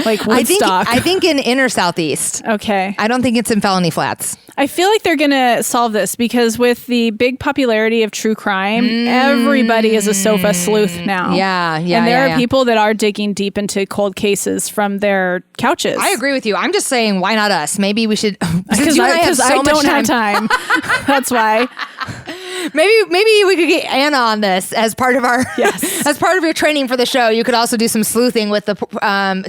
Speaker 3: like Woodstock?
Speaker 2: I think in inner Southeast.
Speaker 3: Okay.
Speaker 2: I don't think it's in Felony Flats.
Speaker 3: I feel like they're going to solve this because with the big popularity of true crime, everybody is a sofa sleuth now.
Speaker 2: Yeah.
Speaker 3: And there are people that are digging deep into cold cases from their couches.
Speaker 2: I agree with you. I'm just saying, why not us? Maybe we should.
Speaker 3: Because I don't have time. That's why.
Speaker 2: Maybe we could get Anna on this as part of our as part of your training for the show. You could also do some sleuthing with the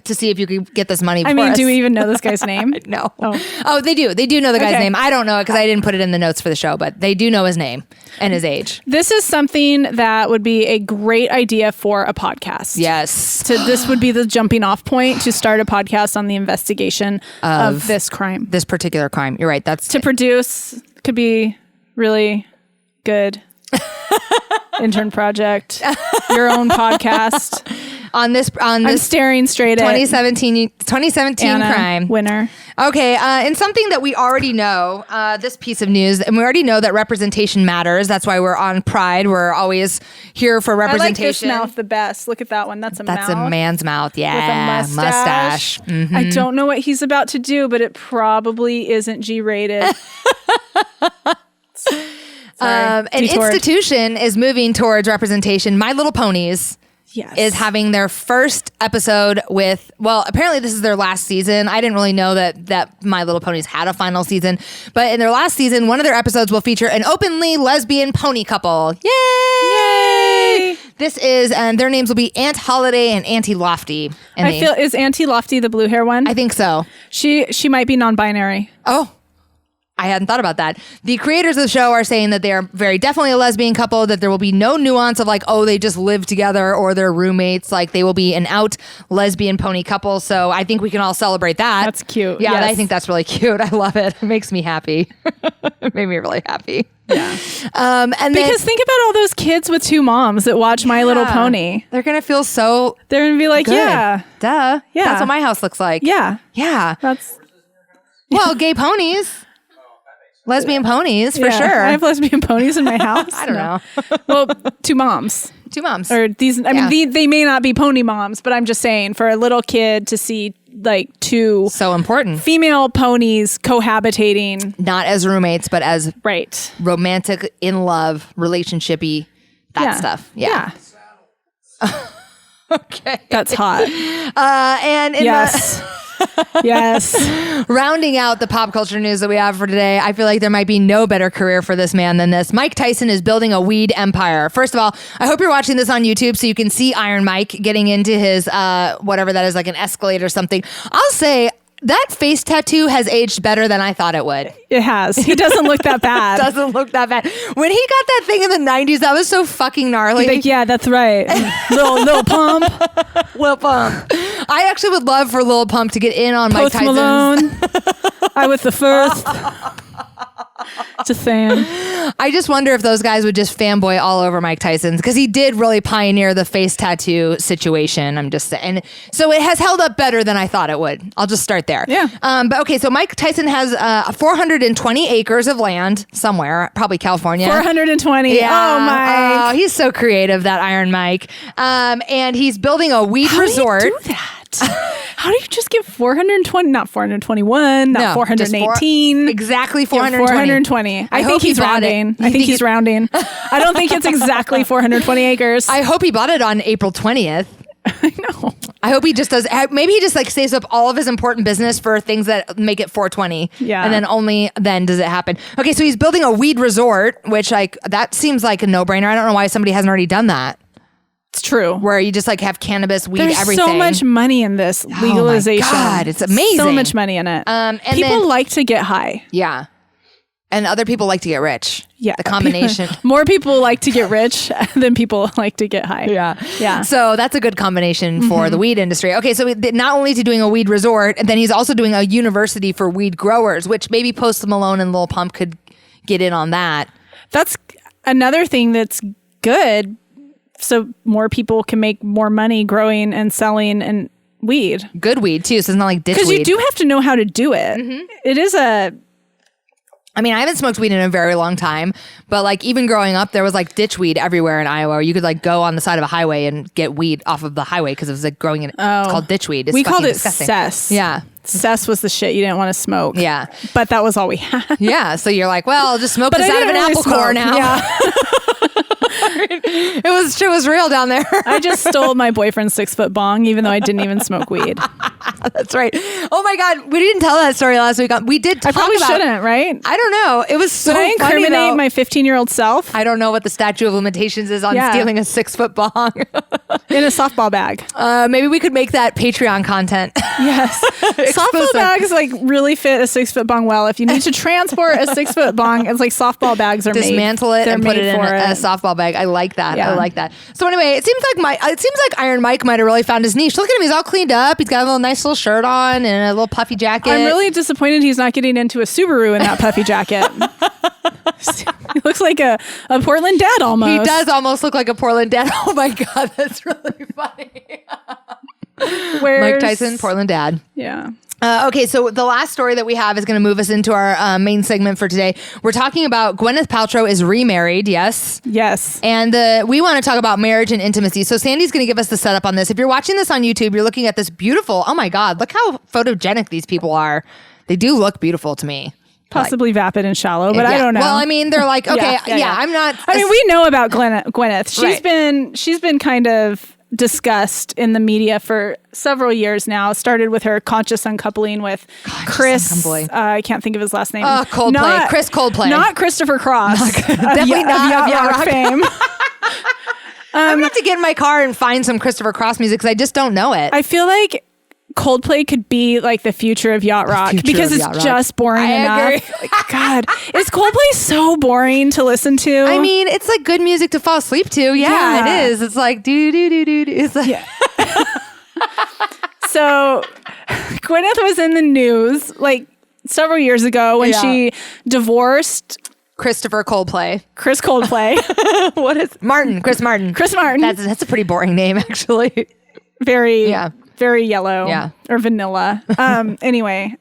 Speaker 2: to see if you could get this money.
Speaker 3: Do we even know this guy's name?
Speaker 2: No. Oh, they do. They do know the guy's name. I don't know it because I didn't put it in the notes for the show, but they do know his name and his age.
Speaker 3: This is something that would be a great idea for a podcast.
Speaker 2: Yes.
Speaker 3: This would be the jumping off point to start a podcast on the investigation of this crime.
Speaker 2: This particular crime. You're right. That's
Speaker 3: to produce could be really good. Intern project, your own podcast
Speaker 2: on this.
Speaker 3: I'm staring straight at
Speaker 2: 2017
Speaker 3: Anna,
Speaker 2: crime
Speaker 3: winner.
Speaker 2: Okay, and something that we already know, this piece of news, and we already know that representation matters. That's why we're on Pride. We're always here for representation.
Speaker 3: I like this mouth the best. Look at that one. That's a
Speaker 2: man's mouth. Yeah,
Speaker 3: with a mustache.
Speaker 2: Mm-hmm.
Speaker 3: I don't know what he's about to do, but it probably isn't G-rated.
Speaker 2: An institution is moving towards representation. My Little Ponies is having their first episode with, well, apparently this is their last season. I didn't really know that My Little Ponies had a final season, but in their last season, one of their episodes will feature an openly lesbian pony couple. Yay! This is, and their names will be Aunt Holiday and Auntie Lofty. And
Speaker 3: I feel, is Auntie Lofty the blue hair one?
Speaker 2: I think so.
Speaker 3: She might be non-binary.
Speaker 2: Oh, I hadn't thought about that. The creators of the show are saying that they are very definitely a lesbian couple, that there will be no nuance of like, oh, they just live together or they're roommates. Like they will be an out lesbian pony couple. So I think we can all celebrate that.
Speaker 3: That's cute.
Speaker 2: Yeah,
Speaker 3: yes.
Speaker 2: I think that's really cute. I love it. It makes me happy. It made me really happy.
Speaker 3: Yeah.
Speaker 2: And
Speaker 3: because think about all those kids with two moms that watch My Little Pony.
Speaker 2: They're going to feel so
Speaker 3: They're going to be like,
Speaker 2: good.
Speaker 3: yeah.
Speaker 2: Duh.
Speaker 3: Yeah.
Speaker 2: That's what my house looks like.
Speaker 3: Yeah.
Speaker 2: Yeah.
Speaker 3: That's...
Speaker 2: Well, gay ponies. Lesbian ponies, for
Speaker 3: Yeah.
Speaker 2: sure.
Speaker 3: I have lesbian ponies in my house.
Speaker 2: I don't know.
Speaker 3: Well, two moms.
Speaker 2: Two moms.
Speaker 3: Or these, I mean, they may not be pony moms, but I'm just saying for a little kid to see like two
Speaker 2: So important.
Speaker 3: female ponies cohabitating.
Speaker 2: Not as roommates, but as
Speaker 3: Right.
Speaker 2: romantic, in love, relationshipy, that
Speaker 3: Yeah.
Speaker 2: stuff. Yeah. Okay.
Speaker 3: That's hot.
Speaker 2: And in
Speaker 3: Yes. Yes.
Speaker 2: rounding out the pop culture news that we have for today, I feel like there might be no better career for this man than this. Mike Tyson is building a weed empire. First of all, I hope you're watching this on YouTube so you can see Iron Mike getting into his, whatever that is, like an Escalade or something. I'll say that face tattoo has aged better than I thought it would.
Speaker 3: It has. He doesn't look that bad.
Speaker 2: Doesn't look that bad. When he got that thing in the 90s, that was so fucking gnarly.
Speaker 3: Like, yeah, that's right. Little pump.
Speaker 2: Lil Pump. I actually would love for Lil Pump to get in on Mike
Speaker 3: Post
Speaker 2: Tyson's.
Speaker 3: Malone. I was the first. Just saying.
Speaker 2: I just wonder if those guys would just fanboy all over Mike Tyson's, because he did really pioneer the face tattoo situation. I'm just saying. So it has held up better than I thought it would. I'll just start there.
Speaker 3: Yeah.
Speaker 2: But okay, so Mike Tyson has 420 acres of land somewhere, probably California.
Speaker 3: 420.
Speaker 2: Yeah.
Speaker 3: Oh, my.
Speaker 2: Oh, he's so creative, that Iron Mike. And he's building a weed resort.
Speaker 3: How do you do that? How do you just get 420? Not 421, not
Speaker 2: No,
Speaker 3: 418.
Speaker 2: Exactly
Speaker 3: 420.
Speaker 2: 420.
Speaker 3: I think he's rounding. I think he's rounding. I don't think it's exactly 420 acres.
Speaker 2: I hope he bought it on April 20th.
Speaker 3: I know.
Speaker 2: I hope he just does. Maybe he just like saves up all of his important business for things that make it 420.
Speaker 3: Yeah.
Speaker 2: And then only then does it happen. Okay, so he's building a weed resort, which like that seems like a no-brainer. I don't know why somebody hasn't already done that.
Speaker 3: It's true.
Speaker 2: Where you just like have cannabis, weed,
Speaker 3: There's
Speaker 2: everything.
Speaker 3: so much money in this legalization.
Speaker 2: Oh my God, it's amazing.
Speaker 3: So much money in it.
Speaker 2: And
Speaker 3: people
Speaker 2: then-
Speaker 3: like to get high.
Speaker 2: Yeah. And other people like to get rich.
Speaker 3: Yeah.
Speaker 2: The combination.
Speaker 3: More people like to get rich than people like to get high.
Speaker 2: Yeah.
Speaker 3: Yeah.
Speaker 2: So that's a good combination for the weed industry. Okay. So not only is he doing a weed resort, then he's also doing a university for weed growers, which maybe Post Malone and Lil Pump could get in on that.
Speaker 3: That's another thing that's good. So more people can make more money growing and selling and weed.
Speaker 2: Good weed too. So it's not like ditch weed.
Speaker 3: Because you do have to know how to do it. It is
Speaker 2: I mean, I haven't smoked weed in a very long time, but like even growing up, there was like ditch weed everywhere in Iowa. Where you could like go on the side of a highway and get weed off of the highway because it was like growing in. It's called ditch weed. It's
Speaker 3: we called
Speaker 2: fucking
Speaker 3: it
Speaker 2: disgusting.
Speaker 3: cess.
Speaker 2: Yeah.
Speaker 3: Cess was the shit you didn't want to smoke.
Speaker 2: Yeah.
Speaker 3: But that was all we had.
Speaker 2: Yeah. So you're like, well, I'll just smoke
Speaker 3: But
Speaker 2: this
Speaker 3: I
Speaker 2: out of an
Speaker 3: didn't really
Speaker 2: apple core
Speaker 3: smoke.
Speaker 2: now.
Speaker 3: Yeah.
Speaker 2: It was real down there.
Speaker 3: I just stole my boyfriend's 6-foot bong, even though I didn't even smoke weed.
Speaker 2: That's right. Oh my God. We didn't tell that story last week. We did talk
Speaker 3: I probably
Speaker 2: about
Speaker 3: shouldn't, right?
Speaker 2: I don't know. It was so
Speaker 3: Did I
Speaker 2: funny,
Speaker 3: incriminate
Speaker 2: though.
Speaker 3: my 15-year-old self
Speaker 2: I don't know what the statute of limitations is on
Speaker 3: Yeah.
Speaker 2: stealing a 6-foot bong.
Speaker 3: in a softball bag?
Speaker 2: Maybe we could make that Patreon content.
Speaker 3: Yes. Softball bags like really fit a 6-foot bong well. If you need to transport a 6-foot bong, it's like softball bags are
Speaker 2: Dismantle it
Speaker 3: They're
Speaker 2: and put it
Speaker 3: made
Speaker 2: in
Speaker 3: for
Speaker 2: a
Speaker 3: it.
Speaker 2: softball bag. I like that.
Speaker 3: Yeah.
Speaker 2: I like that. So anyway, it seems like Iron Mike might have really found his niche. Look at him. He's all cleaned up. He's got a little nice little shirt on and a little puffy jacket.
Speaker 3: I'm really disappointed he's not getting into a Subaru in that puffy jacket. He looks like a Portland dad almost.
Speaker 2: He does almost look like a Portland dad. Oh my God, that's really funny. Mike Tyson, Portland dad.
Speaker 3: Yeah.
Speaker 2: Okay, so the last story that we have is going to move us into our main segment for today. We're talking about Gwyneth Paltrow is remarried, yes?
Speaker 3: Yes.
Speaker 2: And we want to talk about marriage and intimacy. So Sandy's going to give us the setup on this. If you're watching this on YouTube, you're looking at this beautiful, oh my God, look how photogenic these people are. They do look beautiful to me.
Speaker 3: Possibly vapid and shallow, but
Speaker 2: Yeah.
Speaker 3: I don't know.
Speaker 2: Well, I mean, they're like, okay,
Speaker 3: Yeah.
Speaker 2: I'm not.
Speaker 3: I mean, we know about Gwyneth.
Speaker 2: Right.
Speaker 3: She's been kind of discussed in the media for several years now. Started with her conscious uncoupling with Chris.
Speaker 2: uncoupling.
Speaker 3: I can't think of his last name.
Speaker 2: Coldplay. Chris Coldplay.
Speaker 3: Not Christopher Cross.
Speaker 2: Definitely not
Speaker 3: of
Speaker 2: of
Speaker 3: Yacht
Speaker 2: Yacht
Speaker 3: Rock
Speaker 2: Rock.
Speaker 3: fame.
Speaker 2: I'm gonna have to get in my car and find some Christopher Cross music because I just don't know it.
Speaker 3: I feel like Coldplay could be like the future of yacht rock because it's just boring enough. Like, God, is Coldplay so boring to listen to?
Speaker 2: I mean, it's like good music to fall asleep to. Yeah, it is. It's like do do do do. It's like
Speaker 3: So Gwyneth was in the news like several years ago when she divorced
Speaker 2: Christopher Coldplay.
Speaker 3: Chris Coldplay.
Speaker 2: What is Martin? Chris Martin.
Speaker 3: Chris Martin.
Speaker 2: That's a pretty boring name, actually.
Speaker 3: Very yellow or vanilla. Anyway.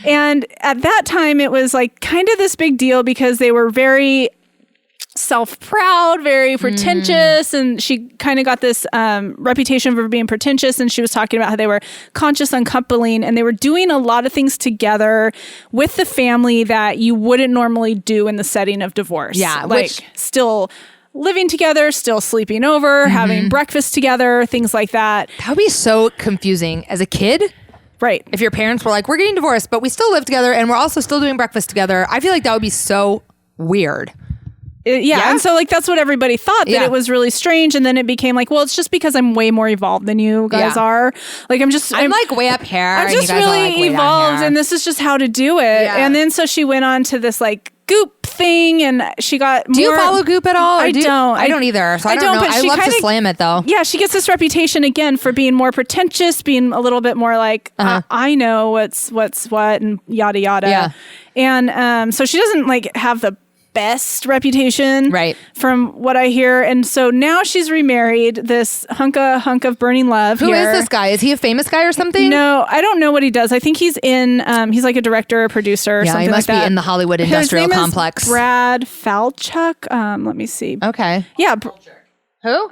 Speaker 3: And at that time, it was like kind of this big deal because they were very self-proud, very pretentious, and she kind of got this reputation for being pretentious, and she was talking about how they were conscious uncoupling, and they were doing a lot of things together with the family that you wouldn't normally do in the setting of divorce.
Speaker 2: Yeah,
Speaker 3: like still living together, still sleeping over, having breakfast together, things like that.
Speaker 2: That would be so confusing as a kid.
Speaker 3: Right.
Speaker 2: If your parents were like, we're getting divorced, but we still live together and we're also still doing breakfast together. I feel like that would be so weird.
Speaker 3: And so like that's what everybody thought, that it was really strange, and then it became like, well, it's just because I'm way more evolved than you guys are. Like I'm
Speaker 2: like way up here.
Speaker 3: I'm just really evolved, and this is just how to do it. Yeah. And then so she went on to this like Goop thing, and she got more.
Speaker 2: Do you follow Goop at all?
Speaker 3: I don't.
Speaker 2: I don't either. So I don't know.
Speaker 3: But
Speaker 2: I love to slam it though.
Speaker 3: Yeah, she gets this reputation again for being more pretentious, being a little bit more like I know what's what, and yada yada.
Speaker 2: Yeah.
Speaker 3: And so she doesn't like have the best reputation,
Speaker 2: right,
Speaker 3: from what I hear. And so now she's remarried, this hunk of burning love.
Speaker 2: Who is this guy? Is he a famous guy or something?
Speaker 3: No, I don't know what he does. I think he's in he's like a director or producer or something like that.
Speaker 2: He must be in the Hollywood industrial complex.
Speaker 3: Is Brad Falchuk. Let me see.
Speaker 2: Okay.
Speaker 3: Yeah.
Speaker 2: Who?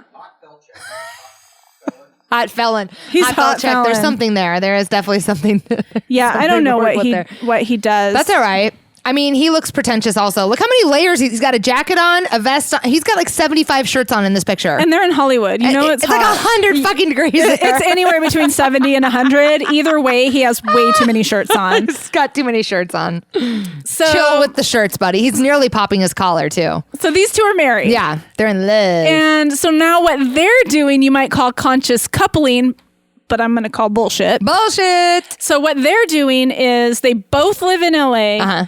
Speaker 2: Hot felon.
Speaker 3: He's hot felon.
Speaker 2: There's something there. There is definitely something.
Speaker 3: Yeah,
Speaker 2: something
Speaker 3: I don't know what he does.
Speaker 2: That's all right. I mean, he looks pretentious also. Look how many layers. He's got a jacket on, a vest on. He's got like 75 shirts on in this picture.
Speaker 3: And they're in Hollywood. You know it's
Speaker 2: like 100 fucking degrees there.
Speaker 3: It's anywhere between 70 and 100. Either way, he has way too many shirts on.
Speaker 2: He's got too many shirts on.
Speaker 3: So
Speaker 2: chill with the shirts, buddy. He's nearly popping his collar too.
Speaker 3: So these two are married.
Speaker 2: Yeah, they're in love.
Speaker 3: And so now what they're doing, you might call conscious coupling, but I'm going to call bullshit.
Speaker 2: Bullshit.
Speaker 3: So what they're doing is they both live in LA.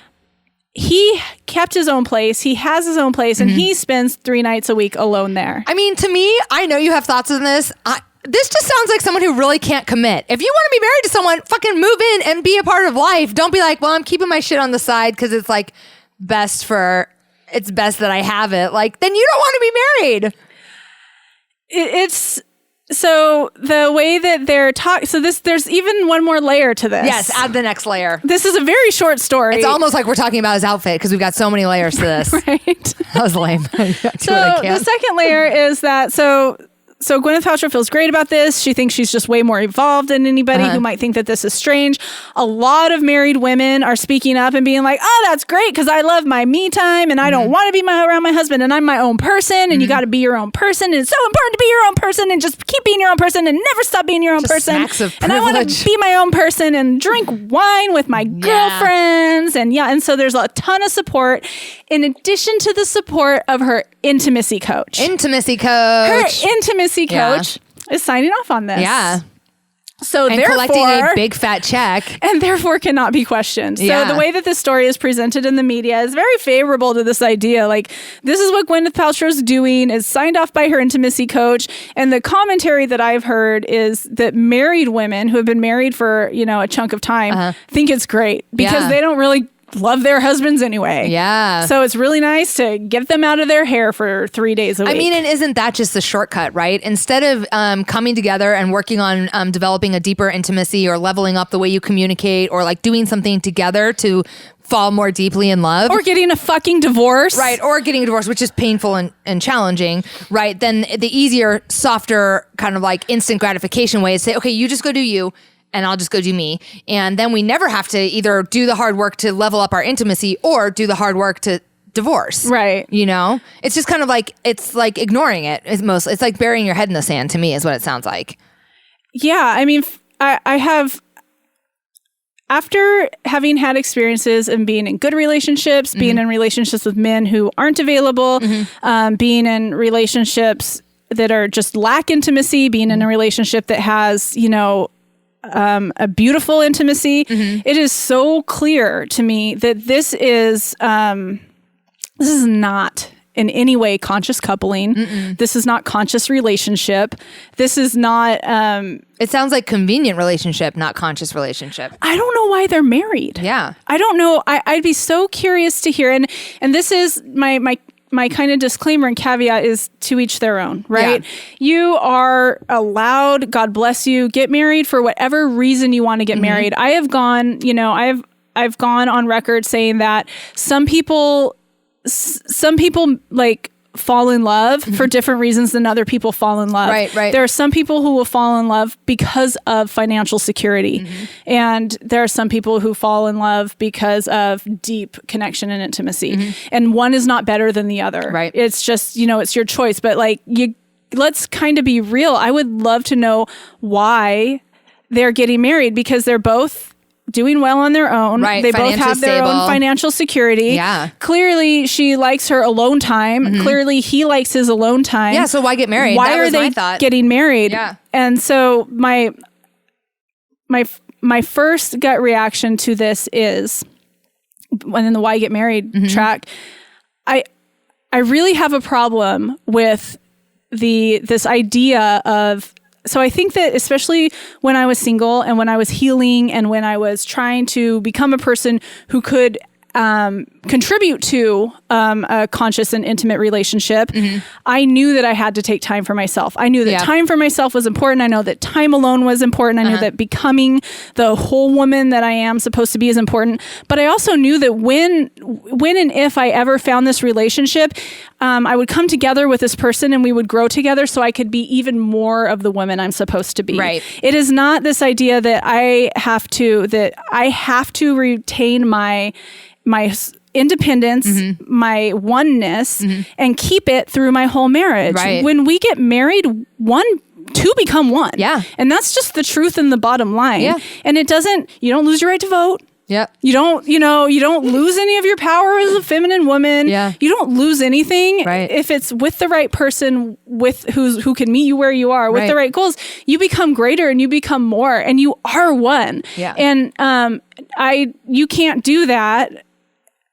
Speaker 3: He kept his own place. He has his own place, and he spends 3 nights a week alone there.
Speaker 2: I mean, to me, I know you have thoughts on this. This just sounds like someone who really can't commit. If you want to be married to someone, fucking move in and be a part of life. Don't be like, well, I'm keeping my shit on the side because it's like it's best that I have it. Like, then you don't want to be married.
Speaker 3: It's... So the way that they're talking, there's even one more layer to this.
Speaker 2: Yes, add the next layer.
Speaker 3: This is a very short story.
Speaker 2: It's almost like we're talking about his outfit because we've got so many layers to this.
Speaker 3: Right.
Speaker 2: That was lame.
Speaker 3: So the second layer is that, so Gwyneth Paltrow feels great about this. She thinks she's just way more evolved than anybody who might think that this is strange. A lot of married women are speaking up and being like, oh, that's great because I love my me time and I don't want to be around my husband and I'm my own person and you got to be your own person and it's so important to be your own person and just keep being your own person and never stop being your own person. And I want to be my own person and drink wine with my girlfriends. And so there's a ton of support in addition to the support of her intimacy coach. Her intimacy coach is signing off on this.
Speaker 2: Yeah.
Speaker 3: So
Speaker 2: and
Speaker 3: therefore,
Speaker 2: collecting a big fat check.
Speaker 3: And therefore cannot be questioned. So the way that this story is presented in the media is very favorable to this idea. Like, this is what Gwyneth Paltrow's doing, is signed off by her intimacy coach. And the commentary that I've heard is that married women who have been married for, a chunk of time think it's great because they don't really love their husbands anyway.
Speaker 2: Yeah.
Speaker 3: So it's really nice to get them out of their hair for 3 days a week.
Speaker 2: I mean, and isn't that just the shortcut, right? Instead of coming together and working on developing a deeper intimacy or leveling up the way you communicate or like doing something together to fall more deeply in love.
Speaker 3: Or getting a fucking divorce.
Speaker 2: Right. Or getting a divorce, which is painful and challenging, right? Then the easier, softer kind of like instant gratification way is say, okay, you just go do you. And I'll just go do me. And then we never have to either do the hard work to level up our intimacy or do the hard work to divorce.
Speaker 3: Right.
Speaker 2: It's just kind of like, it's like ignoring it. It's like burying your head in the sand to me is what it sounds like.
Speaker 3: Yeah. I mean, I have after having had experiences and being in good relationships, being in relationships with men who aren't available, being in relationships that are just lack intimacy, being in a relationship that has, a beautiful intimacy, it is so clear to me that this is not in any way conscious coupling. This is not conscious relationship. This is not...
Speaker 2: it sounds like convenient relationship, not conscious relationship.
Speaker 3: I don't know why they're married.
Speaker 2: Yeah.
Speaker 3: I don't know. I'd be so curious to hear. And this is my kind of disclaimer and caveat is to each their own, right? Yeah. You are allowed, God bless you, get married for whatever reason you want to get married. I have gone, I've gone on record saying that some people like fall in love for different reasons than other people fall in love.
Speaker 2: Right.
Speaker 3: There are some people who will fall in love because of financial security. And there are some people who fall in love because of deep connection and intimacy. And one is not better than the other.
Speaker 2: Right.
Speaker 3: It's just, it's your choice. But let's kind of be real. I would love to know why they're getting married, because they're both doing well on their own.
Speaker 2: Right.
Speaker 3: They both have their own financial security.
Speaker 2: Yeah.
Speaker 3: Clearly, she likes her alone time. Clearly, he likes his alone time.
Speaker 2: Yeah. So why get married?
Speaker 3: Why are they getting married?
Speaker 2: Yeah.
Speaker 3: And so my first gut reaction to this is, and then the why get married track, I really have a problem with this idea of. So I think that especially when I was single and when I was healing and when I was trying to become a person who could contribute to a conscious and intimate relationship, I knew that I had to take time for myself. I knew that time for myself was important. I know that time alone was important. I knew that becoming the whole woman that I am supposed to be is important. But I also knew that when and if I ever found this relationship, I would come together with this person and we would grow together so I could be even more of the woman I'm supposed to be.
Speaker 2: Right.
Speaker 3: It is not this idea that I have to retain my independence, my oneness, and keep it through my whole marriage.
Speaker 2: Right.
Speaker 3: When we get married, two become one.
Speaker 2: Yeah.
Speaker 3: And that's just the truth and the bottom line.
Speaker 2: Yeah.
Speaker 3: And you don't lose your right to vote.
Speaker 2: Yeah.
Speaker 3: You don't lose any of your power as a feminine woman.
Speaker 2: Yeah.
Speaker 3: You don't lose anything.
Speaker 2: Right.
Speaker 3: If it's with the right person who can meet you where you are with the right goals, you become greater and you become more and you are one.
Speaker 2: Yeah.
Speaker 3: And you can't do that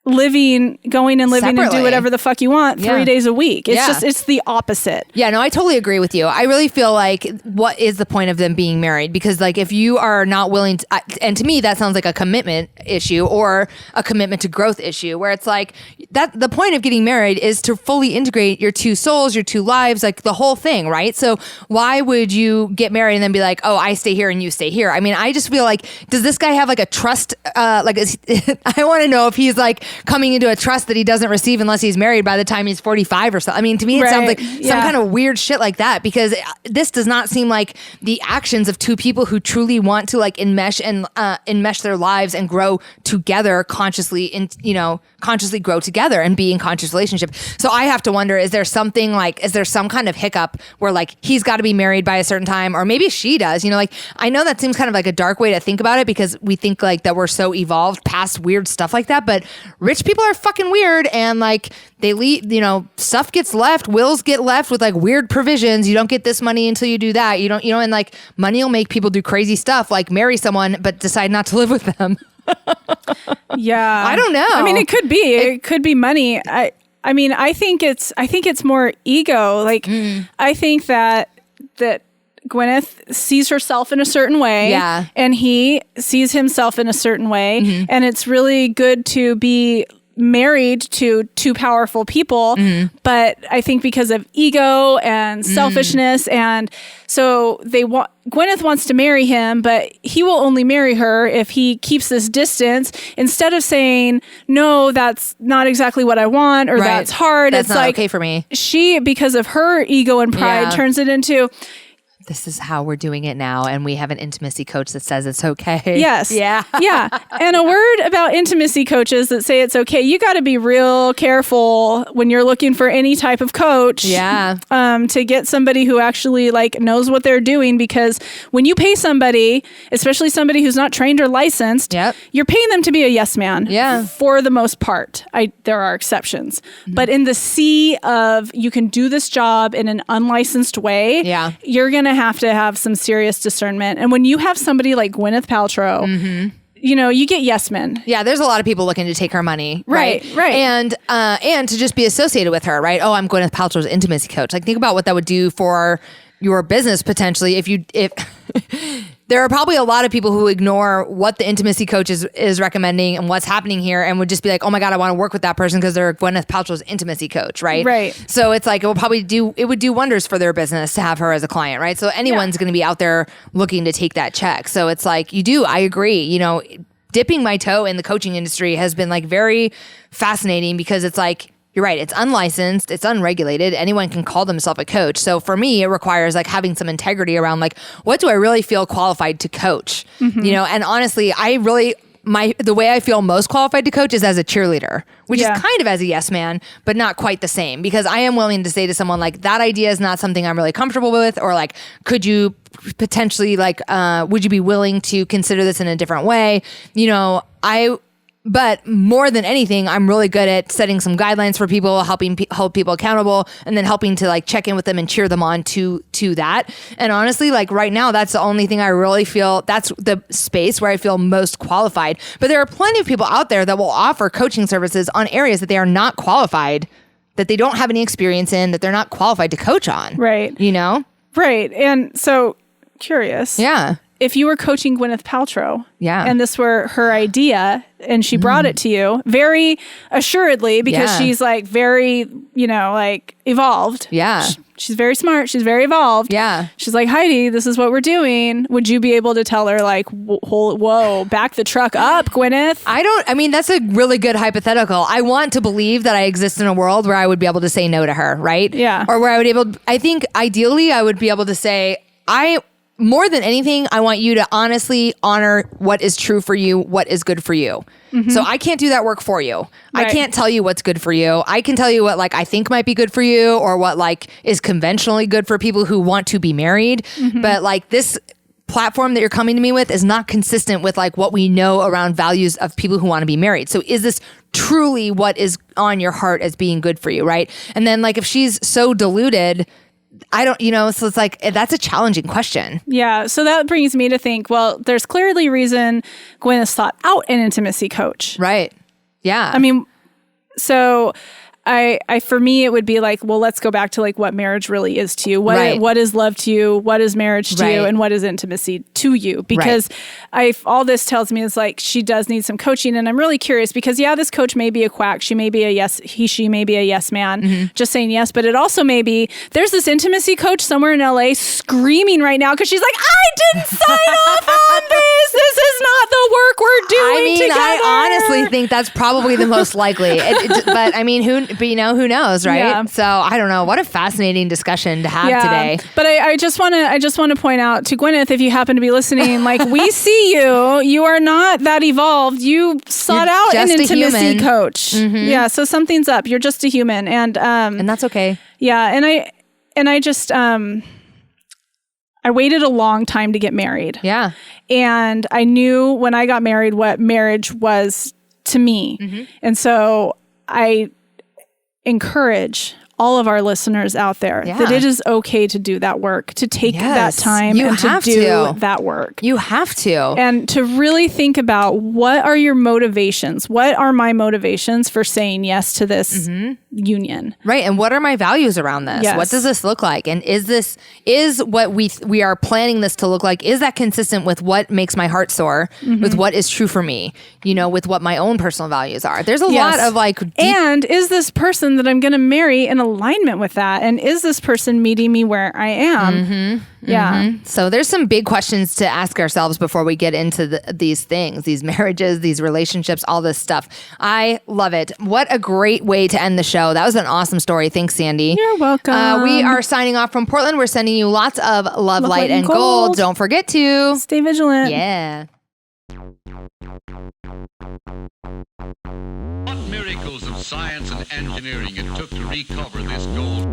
Speaker 3: going and living
Speaker 2: Separately.
Speaker 3: and do whatever the fuck you want 3 days a week. It's the opposite.
Speaker 2: Yeah, no, I totally agree with you. I really feel like what is the point of them being married? Because if you are not willing to, and to me, that sounds like a commitment issue or a commitment to growth issue where it's like that the point of getting married is to fully integrate your two souls, your two lives, like the whole thing, right? So why would you get married and then be like, oh, I stay here and you stay here? I mean, I just feel like, does this guy have like a trust? I want to know if he's like coming into a trust that he doesn't receive unless he's married by the time he's 45 or something. I mean, to me, it sounds like some kind of weird shit like that, because this does not seem like the actions of two people who truly want to like enmesh their lives and grow together consciously consciously grow together and be in conscious relationship. So I have to wonder, is there some kind of hiccup where like he's got to be married by a certain time, or maybe she does, I know that seems kind of like a dark way to think about it because we think like that we're so evolved past weird stuff like that, but rich people are fucking weird and like they leave, stuff gets left, wills get left with like weird provisions. You don't get this money until you do that. You don't, and like money will make people do crazy stuff like marry someone but decide not to live with them.
Speaker 3: Yeah.
Speaker 2: I don't know.
Speaker 3: I mean, it could be money. I mean, I think it's more ego. Like I think that Gwyneth sees herself in a certain way, and he sees himself in a certain way, and it's really good to be married to two powerful people, but I think because of ego and selfishness, and so Gwyneth wants to marry him, but he will only marry her if he keeps this distance, instead of saying, no, that's not exactly what I want, or that's hard.
Speaker 2: That's
Speaker 3: it's
Speaker 2: not
Speaker 3: like
Speaker 2: okay for me.
Speaker 3: She, because of her ego and pride, turns it into,
Speaker 2: this is how we're doing it now. And we have an intimacy coach that says it's okay.
Speaker 3: Yes.
Speaker 2: Yeah.
Speaker 3: Yeah. And a word about intimacy coaches that say it's okay. You got to be real careful when you're looking for any type of coach.
Speaker 2: Yeah.
Speaker 3: To get somebody who actually like knows what they're doing, because when you pay somebody, especially somebody who's not trained or licensed, you're paying them to be a yes man.
Speaker 2: Yeah.
Speaker 3: For the most part. There are exceptions. But in the sea of you can do this job in an unlicensed way, you're going to have some serious discernment. And when you have somebody like Gwyneth Paltrow, you know, you get yes men.
Speaker 2: Yeah, there's a lot of people looking to take her money.
Speaker 3: Right.
Speaker 2: And to just be associated with her, right? Oh, I'm Gwyneth Paltrow's intimacy coach. Like, think about what that would do for your business potentially if there are probably a lot of people who ignore what the intimacy coach is recommending and what's happening here and would just be like, oh my God, I want to work with that person because they're Gwyneth Paltrow's intimacy coach, right?
Speaker 3: Right.
Speaker 2: So it's like, it would do wonders for their business to have her as a client, right? So anyone's going to be out there looking to take that check. So it's like, I agree, you know, dipping my toe in the coaching industry has been like very fascinating because it's like, you're right. It's unlicensed. It's unregulated. Anyone can call themselves a coach. So for me, it requires like having some integrity around like, what do I really feel qualified to coach? You know, and honestly, the way I feel most qualified to coach is as a cheerleader, which is kind of as a yes man, but not quite the same, because I am willing to say to someone like, that idea is not something I'm really comfortable with, or like, could you potentially like, would you be willing to consider this in a different way? You know, but more than anything, I'm really good at setting some guidelines for people, helping hold people accountable, and then helping to like check in with them and cheer them on to that. And honestly, like right now, that's the only thing I really feel, that's the space where I feel most qualified. But there are plenty of people out there that will offer coaching services on areas that they are not qualified, that they don't have any experience in, that they're not qualified to coach on.
Speaker 3: Right.
Speaker 2: You know?
Speaker 3: Right. And so curious.
Speaker 2: Yeah.
Speaker 3: If you were coaching Gwyneth Paltrow,
Speaker 2: yeah,
Speaker 3: and this were her idea, and she brought it to you very assuredly, because she's like very, you know, like evolved.
Speaker 2: Yeah.
Speaker 3: She's very smart. She's very evolved.
Speaker 2: Yeah.
Speaker 3: She's like, Heidi, this is what we're doing. Would you be able to tell her like, whoa, back the truck up, Gwyneth?
Speaker 2: I mean, that's a really good hypothetical. I want to believe that I exist in a world where I would be able to say no to her, right?
Speaker 3: Yeah.
Speaker 2: Or where I think ideally I would be able to say, more than anything, I want you to honestly honor what is true for you, what is good for you. So I can't do that work for you. Right. I can't tell you what's good for you. I can tell you what like I think might be good for you, or what like is conventionally good for people who want to be married. But like this platform that you're coming to me with is not consistent with like what we know around values of people who want to be married. So is this truly what is on your heart as being good for you, right? And then like if she's so deluded, I don't, you know, so it's like, that's a challenging question. Yeah.
Speaker 3: So that brings me to think, well, there's clearly reason Gwyneth sought out an intimacy coach.
Speaker 2: Right. Yeah.
Speaker 3: I mean, so for me, it would be like, well, let's go back to like what marriage really is to you. What is love to you? What is marriage to you? And what is intimacy to you? Because all this tells me is like, she does need some coaching. And I'm really curious because this coach may be a quack. She may be she may be a yes man, just saying yes. But it also may be, there's this intimacy coach somewhere in LA screaming right now because she's like, I didn't sign off on this. This is not the work we're doing together.
Speaker 2: I honestly think that's probably the most likely. But I mean, who knows, right? Yeah. So I don't know. What a fascinating discussion to have today.
Speaker 3: But I just want to point out to Gwyneth, if you happen to be listening, like we see you. You are not that evolved. You sought out an intimacy coach. Yeah. So something's up. You're just a human, and
Speaker 2: that's okay.
Speaker 3: Yeah. And I just I waited a long time to get married.
Speaker 2: Yeah.
Speaker 3: And I knew when I got married what marriage was to me, and so I encourage all of our listeners out there that it is okay to do that work, to take that time and to do that work.
Speaker 2: You have to.
Speaker 3: And to really think about what are your motivations? What are my motivations for saying yes to this union?
Speaker 2: Right. And what are my values around this? Yes. What does this look like? And is what we are planning this to look like, is that consistent with what makes my heart soar, with what is true for me, you know, with what my own personal values are? There's a lot of like...
Speaker 3: And is this person that I'm going to marry in alignment with that? And is this person meeting me where I am? Yeah.
Speaker 2: So there's some big questions to ask ourselves before we get into these things, these marriages, these relationships, all this stuff. I love it. What a great way to end the show. That was an awesome story. Thanks, Sandy.
Speaker 3: You're welcome.
Speaker 2: We are signing off from Portland. We're sending you lots of love, light, and gold. Don't forget to
Speaker 3: stay vigilant.
Speaker 2: Yeah.
Speaker 1: What miracles of science and engineering it took to recover this gold.